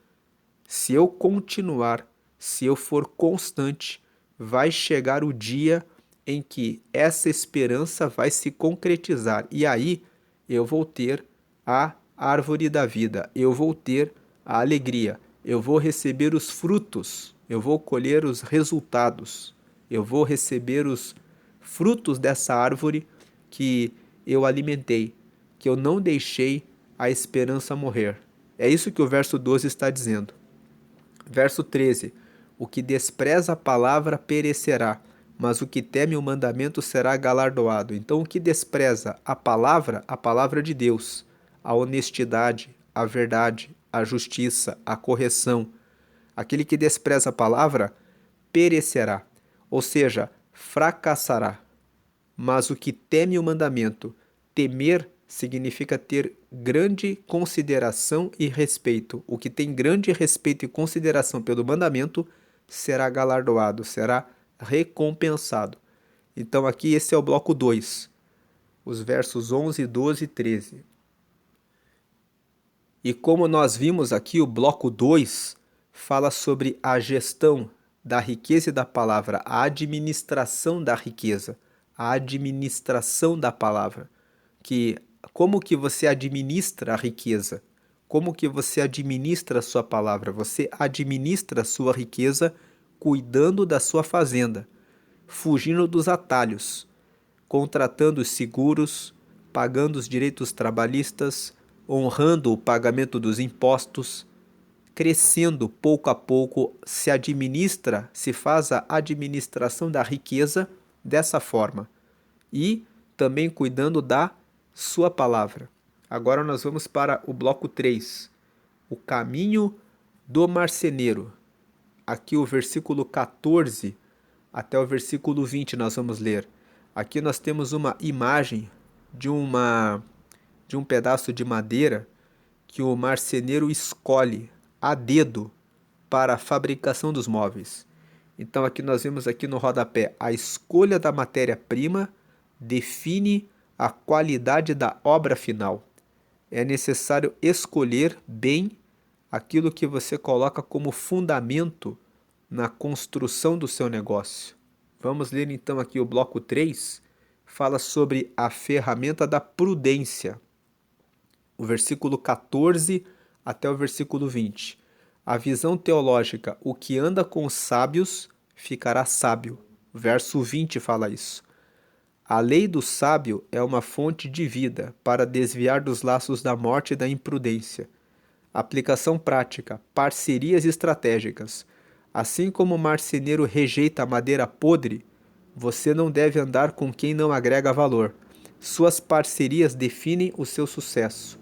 A: se eu continuar, se eu for constante, vai chegar o dia em que essa esperança vai se concretizar. E aí eu vou ter a árvore da vida, eu vou ter a alegria, eu vou receber os frutos eu vou colher os resultados, eu vou receber os frutos dessa árvore que eu alimentei, que eu não deixei a esperança morrer. É isso que o verso 12 está dizendo. Verso 13: o que despreza a palavra perecerá, mas o que teme o mandamento será galardoado. Então, o que despreza a palavra de Deus, a honestidade, a verdade, a justiça, a correção, aquele que despreza a palavra perecerá, ou seja, fracassará. Mas o que teme o mandamento, temer significa ter grande consideração e respeito. O que tem grande respeito e consideração pelo mandamento será galardoado, será recompensado. Então aqui esse é o bloco 2, os versos 11, 12 e 13. E como nós vimos aqui, o bloco 2 fala sobre a gestão da riqueza e da palavra, a administração da riqueza, a administração da palavra, que como que você administra a riqueza, como que você administra a sua palavra, você administra a sua riqueza cuidando da sua fazenda, fugindo dos atalhos, contratando os seguros, pagando os direitos trabalhistas, honrando o pagamento dos impostos, crescendo pouco a pouco, se administra, se faz a administração da riqueza dessa forma e também cuidando da sua palavra. Agora nós vamos para o bloco 3, o caminho do marceneiro. Aqui o versículo 14 até o versículo 20 nós vamos ler. Aqui nós temos uma imagem de um pedaço de madeira que o marceneiro escolhe a dedo para a fabricação dos móveis. Então aqui nós vemos aqui no rodapé a escolha da matéria-prima define a qualidade da obra final. É necessário escolher bem aquilo que você coloca como fundamento na construção do seu negócio. Vamos ler então aqui o bloco 3, fala sobre a ferramenta da prudência. O versículo 14 até o versículo 20. A visão teológica, o que anda com os sábios ficará sábio. Verso 20 fala isso. A lei do sábio é uma fonte de vida para desviar dos laços da morte e da imprudência. Aplicação prática, parcerias estratégicas. Assim como o marceneiro rejeita a madeira podre, você não deve andar com quem não agrega valor. Suas parcerias definem o seu sucesso.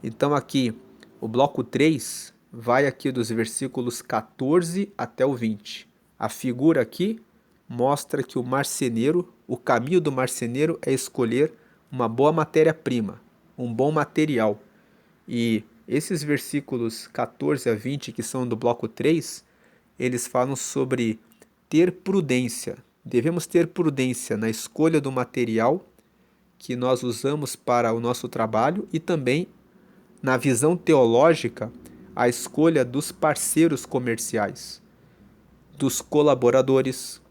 A: Então aqui, o bloco 3 vai aqui dos versículos 14 até o 20. A figura aqui mostra que o marceneiro, o caminho do marceneiro é escolher uma boa matéria-prima, um bom material. E esses versículos 14 a 20, que são do bloco 3, eles falam sobre ter prudência. Devemos ter prudência na escolha do material que nós usamos para o nosso trabalho e também na visão teológica, a escolha dos parceiros comerciais, dos colaboradores,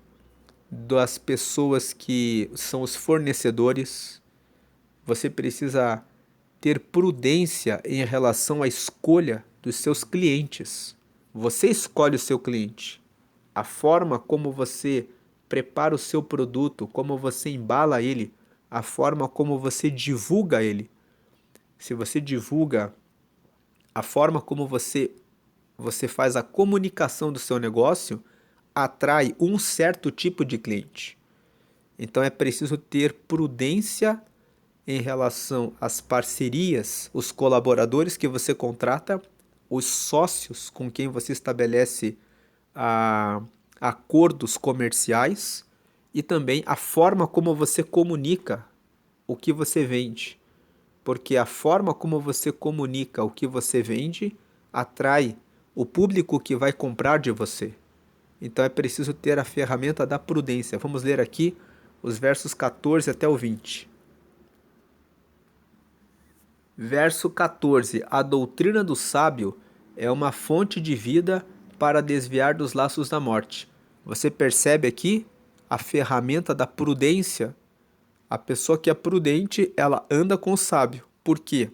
A: das pessoas que são os fornecedores. Você precisa ter prudência em relação à escolha dos seus clientes. Você escolhe o seu cliente. A forma como você prepara o seu produto, como você embala ele, a forma como você divulga ele. Se você divulga, a forma como você faz a comunicação do seu negócio atrai um certo tipo de cliente. Então é preciso ter prudência em relação às parcerias, os colaboradores que você contrata, os sócios com quem você estabelece acordos comerciais e também a forma como você comunica o que você vende. Porque a forma como você comunica o que você vende atrai o público que vai comprar de você. Então é preciso ter a ferramenta da prudência. Vamos ler aqui os versos 14 até o 20. Verso 14. A doutrina do sábio é uma fonte de vida para desviar dos laços da morte. Você percebe aqui a ferramenta da prudência? A pessoa que é prudente, ela anda com o sábio. Por quê?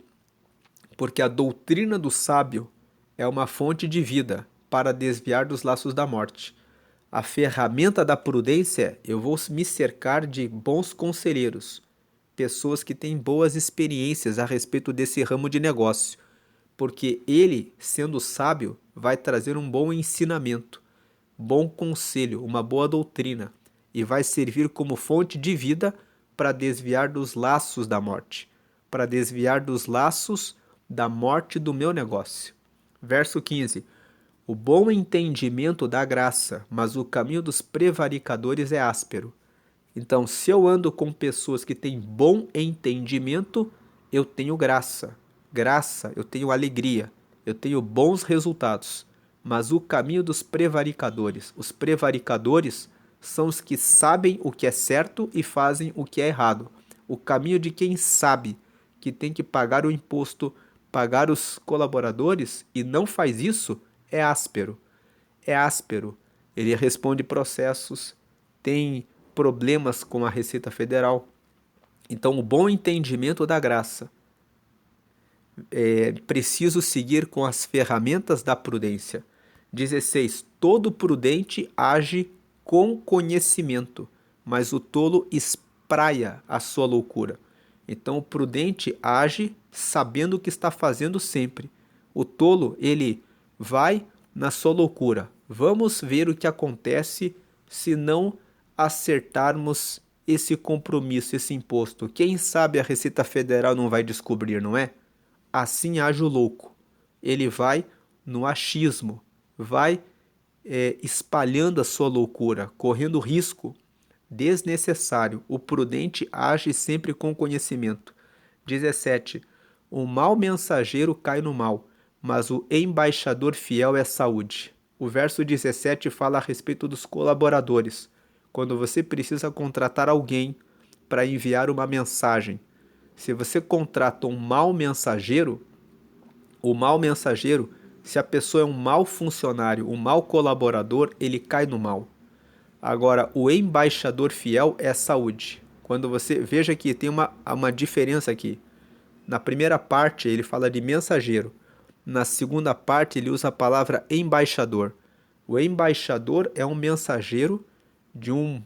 A: Porque a doutrina do sábio é uma fonte de vida para desviar dos laços da morte. A ferramenta da prudência é: eu vou me cercar de bons conselheiros, pessoas que têm boas experiências a respeito desse ramo de negócio, porque ele, sendo sábio, vai trazer um bom ensinamento, bom conselho, uma boa doutrina, e vai servir como fonte de vida para desviar dos laços da morte, para desviar dos laços da morte do meu negócio. Verso 15. O bom entendimento dá graça, mas o caminho dos prevaricadores é áspero. Então, se eu ando com pessoas que têm bom entendimento, eu tenho graça. Graça, eu tenho alegria, eu tenho bons resultados. Mas o caminho dos prevaricadores, os prevaricadores são os que sabem o que é certo e fazem o que é errado. O caminho de quem sabe que tem que pagar o imposto, pagar os colaboradores e não faz isso, é áspero. É áspero. Ele responde processos, tem problemas com a Receita Federal. Então, o bom entendimento da graça. É preciso seguir com as ferramentas da prudência. 16. Todo prudente age com conhecimento, mas o tolo espraia a sua loucura. Então, o prudente age sabendo o que está fazendo sempre. O tolo, ele vai na sua loucura. Vamos ver o que acontece se não acertarmos esse compromisso, esse imposto. Quem sabe a Receita Federal não vai descobrir, não é? Assim age o louco. Ele vai no achismo, vai espalhando a sua loucura, correndo risco desnecessário. O prudente age sempre com conhecimento. 17. O mau mensageiro cai no mal, mas o embaixador fiel é saúde. O verso 17 fala a respeito dos colaboradores. Quando você precisa contratar alguém para enviar uma mensagem, se você contrata um mau mensageiro, o mau mensageiro, se a pessoa é um mau funcionário, um mau colaborador, ele cai no mal. Agora, o embaixador fiel é saúde. Quando você veja que tem uma diferença aqui. Na primeira parte ele fala de mensageiro. Na segunda parte ele usa a palavra embaixador. O embaixador é um mensageiro de um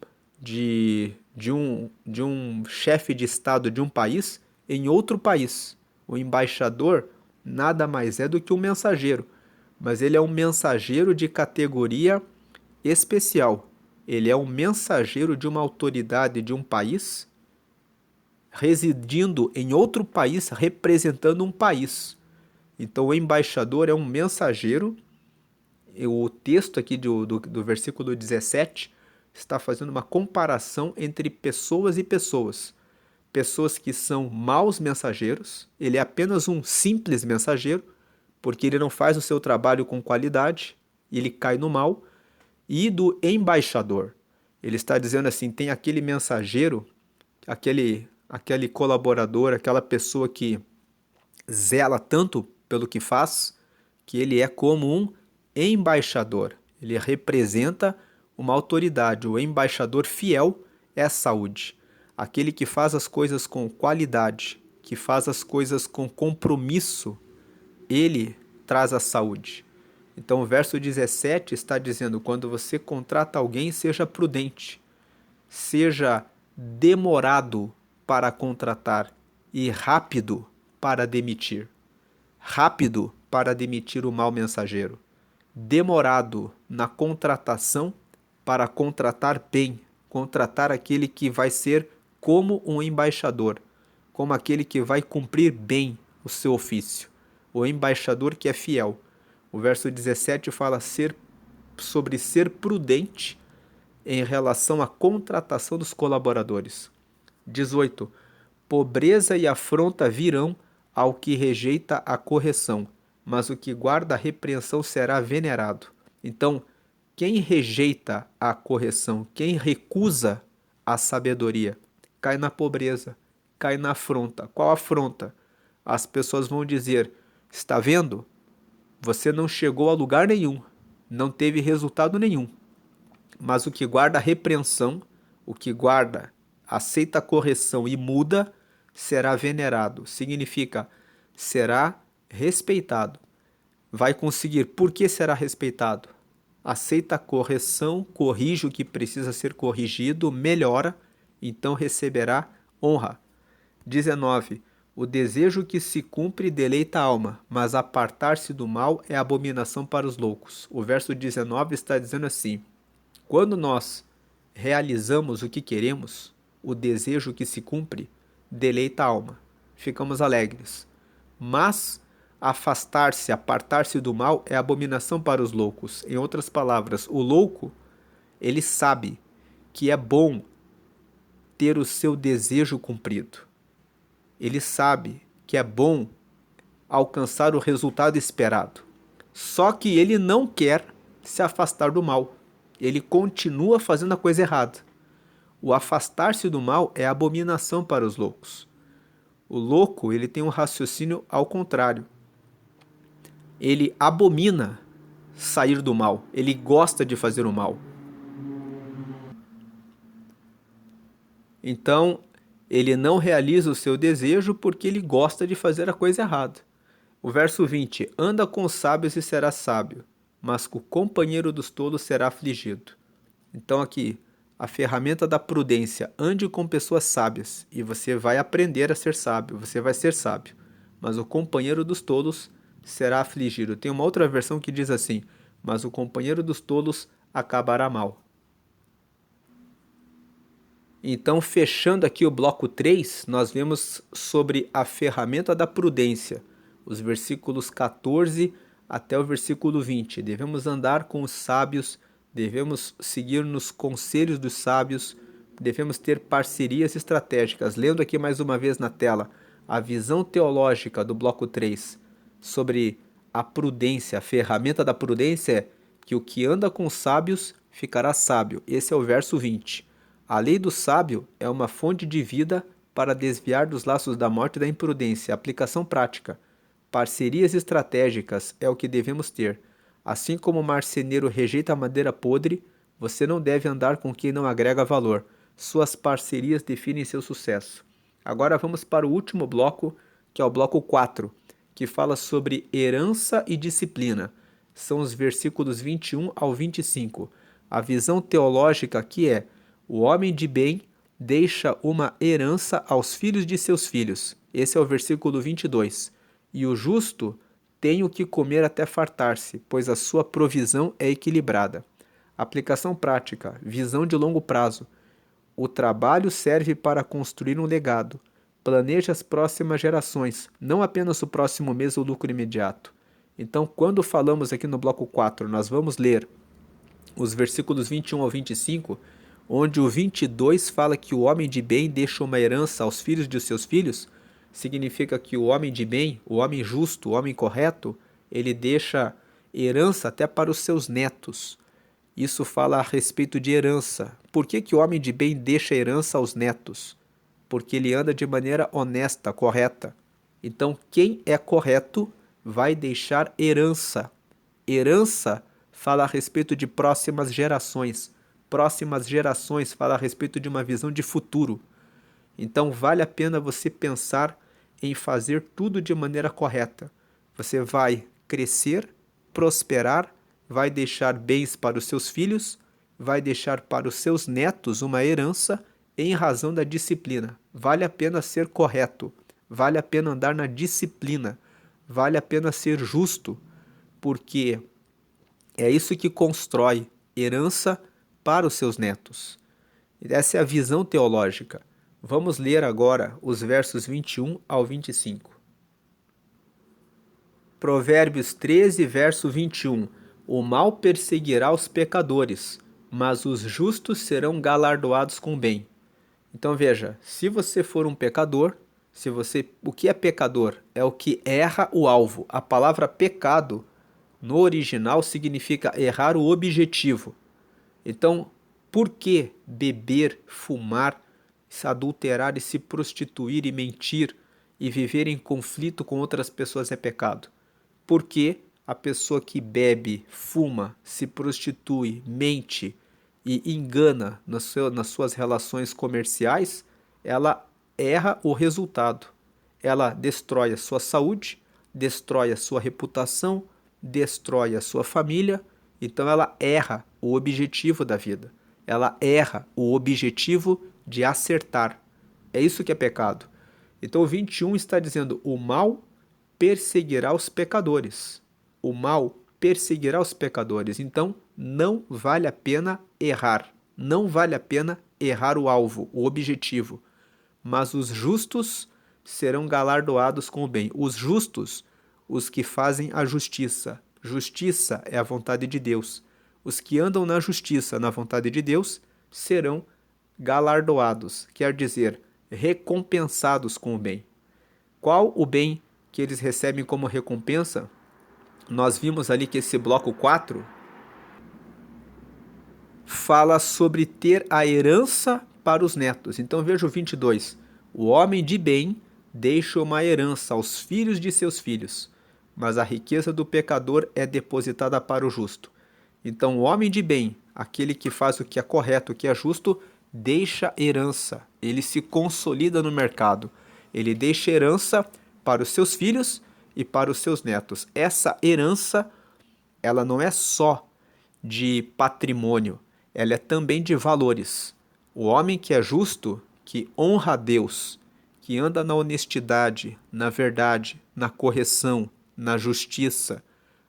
A: chefe de estado de um país em outro país. O embaixador nada mais é do que um mensageiro, mas ele é um mensageiro de categoria especial. Ele é um mensageiro de uma autoridade de um país, residindo em outro país, representando um país. Então, o embaixador é um mensageiro. O texto aqui do versículo 17 está fazendo uma comparação entre pessoas e pessoas. Pessoas que são maus mensageiros, ele é apenas um simples mensageiro, porque ele não faz o seu trabalho com qualidade, ele cai no mal. E do embaixador, ele está dizendo assim, tem aquele mensageiro, aquele colaborador, aquela pessoa que zela tanto pelo que faz, que ele é como um embaixador. Ele representa uma autoridade. O embaixador fiel é a saúde. Aquele que faz as coisas com qualidade, que faz as coisas com compromisso, ele traz a saúde. Então o verso 17 está dizendo, quando você contrata alguém, seja prudente, seja demorado para contratar e rápido para demitir. Rápido para demitir o mau mensageiro. Demorado na contratação para contratar bem, contratar aquele que vai ser como um embaixador, como aquele que vai cumprir bem o seu ofício, o embaixador que é fiel. O verso 17 fala sobre ser prudente em relação à contratação dos colaboradores. 18. Pobreza e afronta virão ao que rejeita a correção, mas o que guarda a repreensão será venerado. Então, quem rejeita a correção, quem recusa a sabedoria, cai na pobreza, cai na afronta. Qual afronta? As pessoas vão dizer, está vendo? Você não chegou a lugar nenhum, não teve resultado nenhum. Mas o que guarda a repreensão, o que guarda, aceita a correção e muda, será venerado. Significa, será respeitado. vai conseguir. Por que será respeitado? Aceita a correção, corrige o que precisa ser corrigido, melhora, então receberá honra. 19. O desejo que se cumpre deleita a alma, mas apartar-se do mal é abominação para os loucos. O verso 19 está dizendo assim: quando nós realizamos o que queremos, o desejo que se cumpre deleita a alma, ficamos alegres. Mas afastar-se, apartar-se do mal é abominação para os loucos. Em outras palavras, o louco, ele sabe que é bom ter o seu desejo cumprido. Ele sabe que é bom alcançar o resultado esperado. Só que ele não quer se afastar do mal. Ele continua fazendo a coisa errada. O afastar-se do mal é abominação para os loucos. O louco, ele tem um raciocínio ao contrário. Ele abomina sair do mal. Ele gosta de fazer o mal. Então, ele não realiza o seu desejo porque ele gosta de fazer a coisa errada. O verso 20: anda com os sábios e será sábio, mas com o companheiro dos tolos será afligido. Então aqui, a ferramenta da prudência: ande com pessoas sábias e você vai aprender a ser sábio, você vai ser sábio. Mas o companheiro dos tolos será afligido. Tem uma outra versão que diz assim: mas o companheiro dos tolos acabará mal. Então, fechando aqui o bloco 3, nós vemos sobre a ferramenta da prudência, os versículos 14 até o versículo 20. Devemos andar com os sábios, devemos seguir nos conselhos dos sábios, devemos ter parcerias estratégicas. Lendo aqui mais uma vez na tela a visão teológica do bloco 3 sobre a prudência, a ferramenta da prudência é que o que anda com os sábios ficará sábio. Esse é o verso 20. A lei do sábio é uma fonte de vida para desviar dos laços da morte e da imprudência. Aplicação prática. Parcerias estratégicas é o que devemos ter. Assim como o marceneiro rejeita a madeira podre, você não deve andar com quem não agrega valor. Suas parcerias definem seu sucesso. Agora vamos para o último bloco, que é o bloco 4, que fala sobre herança e disciplina. São os versículos 21 ao 25. A visão teológica aqui é: o homem de bem deixa uma herança aos filhos de seus filhos. Esse é o versículo 22. E o justo tem o que comer até fartar-se, pois a sua provisão é equilibrada. Aplicação prática, visão de longo prazo. O trabalho serve para construir um legado. Planeje as próximas gerações, não apenas o próximo mês ou lucro imediato. Então, quando falamos aqui no bloco 4, nós vamos ler os versículos 21 ao 25, onde o 22 fala que o homem de bem deixa uma herança aos filhos de seus filhos. Significa que o homem de bem, o homem justo, o homem correto, ele deixa herança até para os seus netos. Isso fala a respeito de herança. Por que o homem de bem deixa herança aos netos? Porque ele anda de maneira honesta, correta. Então, quem é correto vai deixar herança. Herança fala a respeito de próximas gerações. Próximas gerações fala a respeito de uma visão de futuro. Então, vale a pena você pensar em fazer tudo de maneira correta. Você vai crescer, prosperar, vai deixar bens para os seus filhos, vai deixar para os seus netos uma herança em razão da disciplina. Vale a pena ser correto, vale a pena andar na disciplina, vale a pena ser justo, porque é isso que constrói herança para os seus netos. Essa é a visão teológica. Vamos ler agora os versos 21 ao 25. Provérbios 13, verso 21. O mal perseguirá os pecadores, mas os justos serão galardoados com bem. Então veja, se você for um pecador, o que é pecador? É o que erra o alvo. A palavra pecado, no original, significa errar o objetivo. Então, por que beber, fumar, se adulterar e se prostituir e mentir e viver em conflito com outras pessoas é pecado? Porque a pessoa que bebe, fuma, se prostitui, mente e engana nas suas relações comerciais, ela erra o resultado. Ela destrói a sua saúde, destrói a sua reputação, destrói a sua família, então ela erra o objetivo da vida. Ela erra o objetivo de acertar. É isso que é pecado. Então o 21 está dizendo: o mal perseguirá os pecadores. O mal perseguirá os pecadores. Então não vale a pena errar. Não vale a pena errar o alvo, o objetivo. Mas os justos serão galardoados com o bem. Os justos, os que fazem a justiça. Justiça é a vontade de Deus. Os que andam na justiça, na vontade de Deus, serão galardoados, quer dizer, recompensados com o bem. Qual o bem que eles recebem como recompensa? Nós vimos ali que esse bloco 4 fala sobre ter a herança para os netos. Então veja o 22. O homem de bem deixa uma herança aos filhos de seus filhos, mas a riqueza do pecador é depositada para o justo. Então o homem de bem, aquele que faz o que é correto, o que é justo, deixa herança. Ele se consolida no mercado. Ele deixa herança para os seus filhos e para os seus netos. Essa herança, ela não é só de patrimônio, ela é também de valores. O homem que é justo, que honra a Deus, que anda na honestidade, na verdade, na correção, na justiça,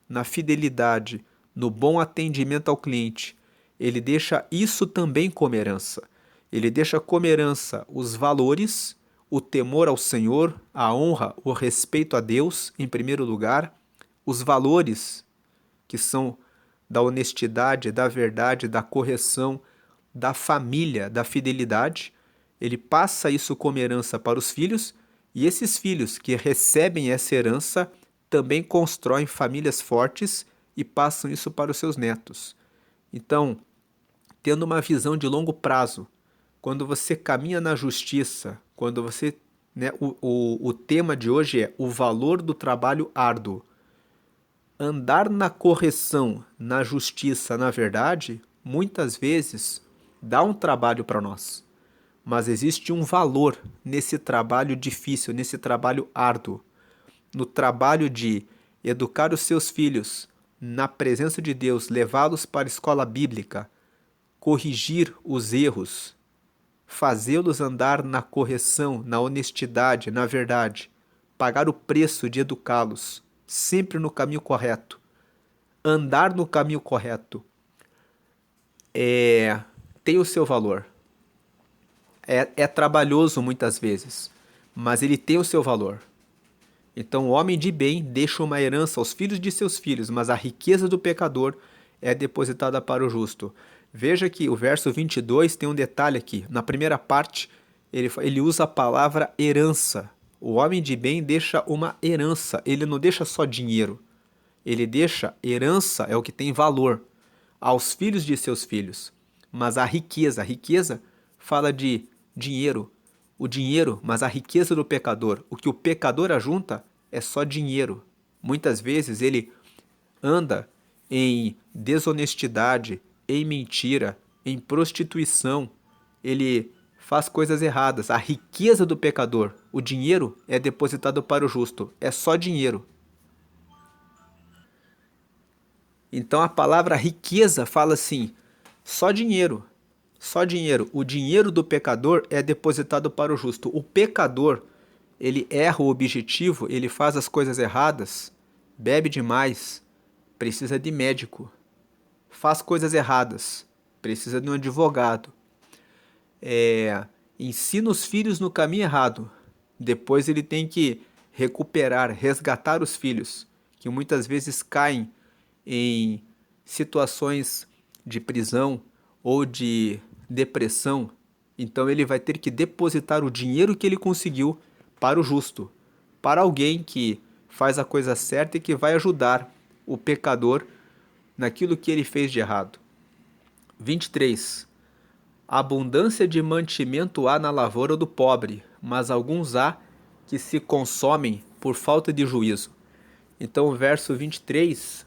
A: na fidelidade, no bom atendimento ao cliente, ele deixa isso também como herança. Ele deixa como herança os valores, o temor ao Senhor, a honra, o respeito a Deus, em primeiro lugar, os valores que são da honestidade, da verdade, da correção, da família, da fidelidade. Ele passa isso como herança para os filhos, e esses filhos que recebem essa herança também constroem famílias fortes e passam isso para os seus netos. Então, tendo uma visão de longo prazo, quando você caminha na justiça, quando você, o tema de hoje é o valor do trabalho árduo. Andar na correção, na justiça, na verdade, muitas vezes dá um trabalho para nós. Mas existe um valor nesse trabalho difícil, nesse trabalho árduo. No trabalho de educar os seus filhos na presença de Deus, levá-los para a escola bíblica, corrigir os erros, fazê-los andar na correção, na honestidade, na verdade, pagar o preço de educá-los, sempre no caminho correto. Andar no caminho correto tem o seu valor. É trabalhoso muitas vezes, mas ele tem o seu valor. Então o homem de bem deixa uma herança aos filhos de seus filhos, mas a riqueza do pecador é depositada para o justo. Veja que o verso 22 tem um detalhe aqui. Na primeira parte, ele usa a palavra herança. O homem de bem deixa uma herança, ele não deixa só dinheiro. Ele deixa herança, é o que tem valor, aos filhos de seus filhos. Mas a riqueza fala de dinheiro. O dinheiro, mas a riqueza do pecador. O que o pecador ajunta é só dinheiro. Muitas vezes ele anda em desonestidade, em mentira, em prostituição. Ele faz coisas erradas. A riqueza do pecador, o dinheiro, é depositado para o justo. É só dinheiro. Então a palavra riqueza fala assim, só dinheiro. Só dinheiro. O dinheiro do pecador é depositado para o justo. O pecador, ele erra o objetivo, ele faz as coisas erradas, bebe demais, precisa de médico, faz coisas erradas, precisa de um advogado, ensina os filhos no caminho errado, depois ele tem que recuperar, resgatar os filhos, que muitas vezes caem em situações de prisão ou de depressão. Então ele vai ter que depositar o dinheiro que ele conseguiu para o justo, para alguém que faz a coisa certa e que vai ajudar o pecador naquilo que ele fez de errado. 23. Abundância de mantimento há na lavoura do pobre, mas alguns há que se consomem por falta de juízo. Então o verso 23...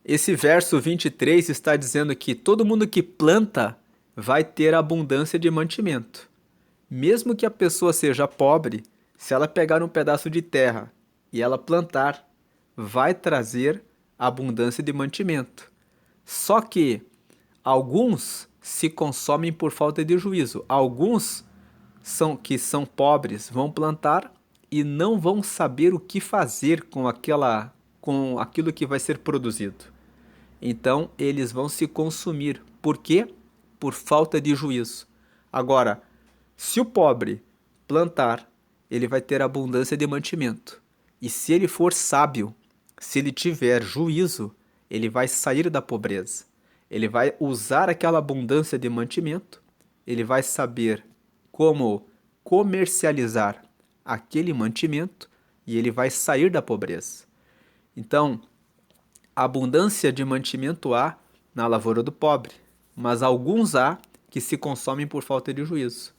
A: Esse verso 23 está dizendo que todo mundo que planta vai ter abundância de mantimento. Mesmo que a pessoa seja pobre, se ela pegar um pedaço de terra e ela plantar, vai trazer abundância de mantimento. Só que alguns se consomem por falta de juízo. Alguns que são pobres vão plantar e não vão saber o que fazer com aquilo que vai ser produzido. Então eles vão se consumir. Por quê? Por falta de juízo. Agora, se o pobre plantar, ele vai ter abundância de mantimento. E se ele for sábio, se ele tiver juízo, ele vai sair da pobreza. Ele vai usar aquela abundância de mantimento, ele vai saber como comercializar aquele mantimento e ele vai sair da pobreza. Então, abundância de mantimento há na lavoura do pobre, mas alguns há que se consomem por falta de juízo.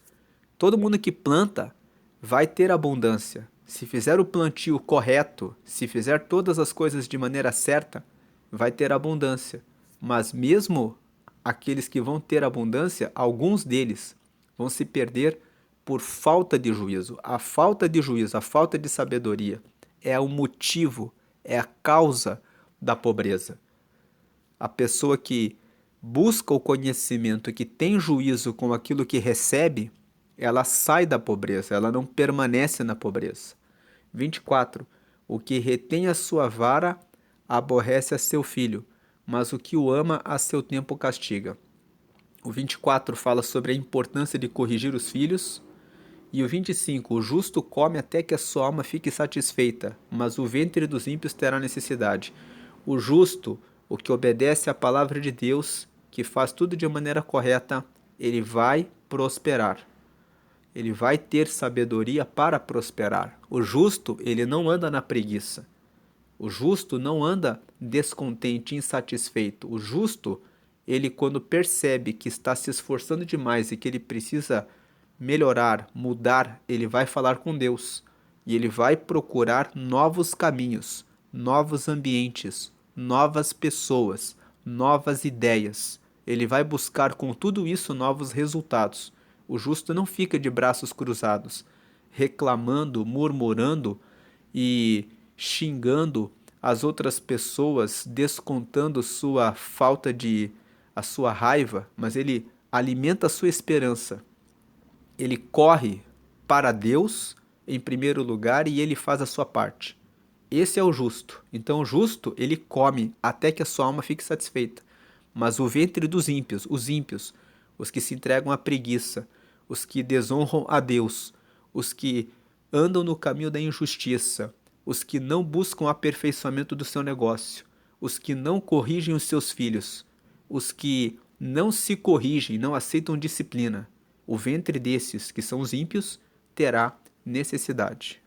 A: Todo mundo que planta vai ter abundância. Se fizer o plantio correto, se fizer todas as coisas de maneira certa, vai ter abundância. Mas mesmo aqueles que vão ter abundância, alguns deles vão se perder por falta de juízo. A falta de juízo, a falta de sabedoria é o motivo, é a causa da pobreza. A pessoa que busca o conhecimento, que tem juízo com aquilo que recebe, ela sai da pobreza, ela não permanece na pobreza. 24. O que retém a sua vara aborrece a seu filho, mas o que o ama a seu tempo castiga. O 24 fala sobre a importância de corrigir os filhos. E o 25, o justo come até que a sua alma fique satisfeita, mas o ventre dos ímpios terá necessidade. O justo, o que obedece à palavra de Deus, que faz tudo de maneira correta, ele vai prosperar. Ele vai ter sabedoria para prosperar. O justo, ele não anda na preguiça. O justo não anda descontente, insatisfeito. O justo, ele quando percebe que está se esforçando demais e que ele precisa melhorar, mudar, ele vai falar com Deus. E ele vai procurar novos caminhos, novos ambientes, novas pessoas, novas ideias. Ele vai buscar com tudo isso novos resultados. O justo não fica de braços cruzados, reclamando, murmurando e xingando as outras pessoas, descontando a sua raiva, mas ele alimenta a sua esperança. Ele corre para Deus em primeiro lugar e ele faz a sua parte. Esse é o justo. Então o justo, ele come até que a sua alma fique satisfeita. Mas o ventre dos ímpios, os que se entregam à preguiça, os que desonram a Deus, os que andam no caminho da injustiça, os que não buscam o aperfeiçoamento do seu negócio, os que não corrigem os seus filhos, os que não se corrigem, não aceitam disciplina, o ventre desses, que são os ímpios, terá necessidade.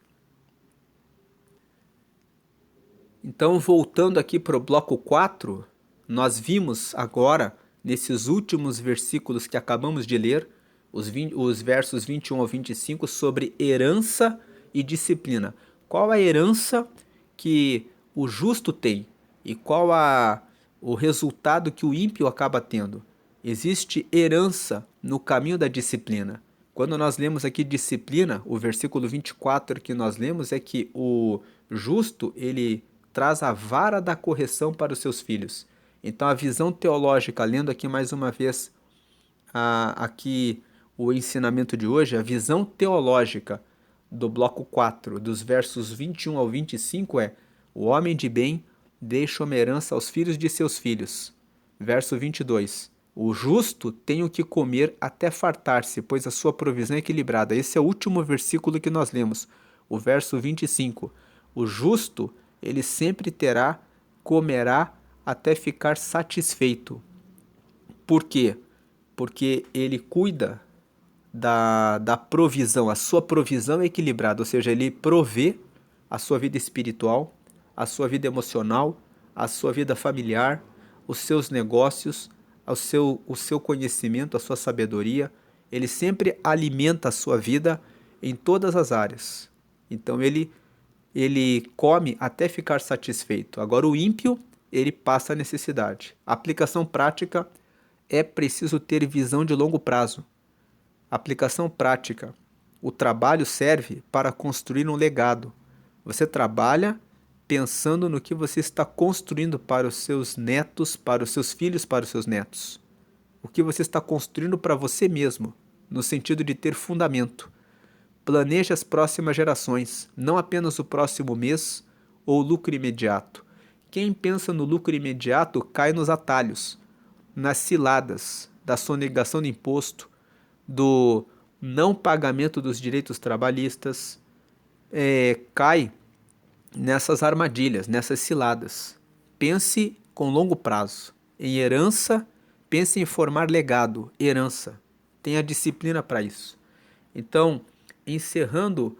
A: Então, voltando aqui para o bloco 4, nós vimos agora, nesses últimos versículos que acabamos de ler, os versos 21 ao 25, sobre herança e disciplina. Qual a herança que o justo tem e qual o resultado que o ímpio acaba tendo? Existe herança no caminho da disciplina. Quando nós lemos aqui disciplina, o versículo 24 que nós lemos é que o justo, ele traz a vara da correção para os seus filhos. Então a visão teológica, lendo aqui mais uma vez aqui o ensinamento de hoje, a visão teológica do bloco 4, dos versos 21 ao 25 é: o homem de bem deixa uma herança aos filhos de seus filhos. Verso 22, o justo tem o que comer até fartar-se, pois a sua provisão é equilibrada. Esse é o último versículo que nós lemos, o verso 25. O justo, ele sempre comerá até ficar satisfeito. Por quê? Porque ele cuida da provisão, a sua provisão é equilibrada, ou seja, ele provê a sua vida espiritual, a sua vida emocional, a sua vida familiar, os seus negócios, o seu conhecimento, a sua sabedoria. Ele sempre alimenta a sua vida em todas as áreas. Então ele come até ficar satisfeito. Agora o ímpio, ele passa a necessidade. A aplicação prática é preciso ter visão de longo prazo. Aplicação prática. O trabalho serve para construir um legado. Você trabalha pensando no que você está construindo para os seus netos, para os seus filhos, para os seus netos. O que você está construindo para você mesmo, no sentido de ter fundamento. Planeje as próximas gerações, não apenas o próximo mês ou lucro imediato. Quem pensa no lucro imediato cai nos atalhos, nas ciladas da sonegação de imposto, do não pagamento dos direitos trabalhistas, cai nessas armadilhas, nessas ciladas. Pense com longo prazo. Em herança, pense em formar legado, herança. Tenha disciplina para isso. Então, encerrando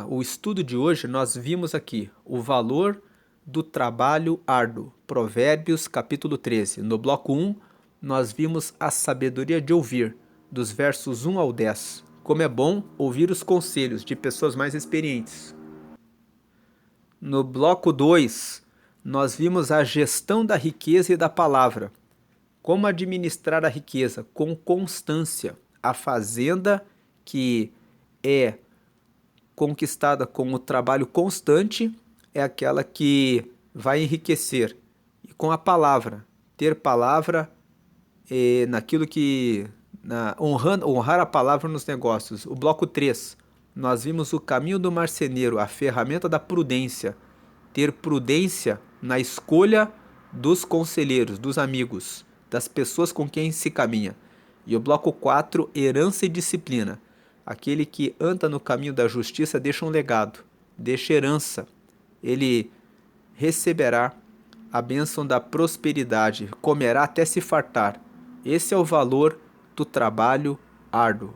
A: o estudo de hoje, nós vimos aqui o valor do trabalho árduo. Provérbios, capítulo 13. No bloco 1, nós vimos a sabedoria de ouvir, dos versos 1 ao 10. Como é bom ouvir os conselhos de pessoas mais experientes. No bloco 2, nós vimos a gestão da riqueza e da palavra. Como administrar a riqueza com constância. A fazenda que é conquistada com o trabalho constante é aquela que vai enriquecer. E com a palavra, ter palavra naquilo que... honrar a palavra nos negócios. O bloco 3, nós vimos o caminho do marceneiro, a ferramenta da prudência. Ter prudência na escolha dos conselheiros, dos amigos, das pessoas com quem se caminha. E o bloco 4, herança e disciplina. Aquele que anda no caminho da justiça deixa um legado, deixa herança. Ele receberá a bênção da prosperidade, comerá até se fartar. Esse é o valor do trabalho árduo.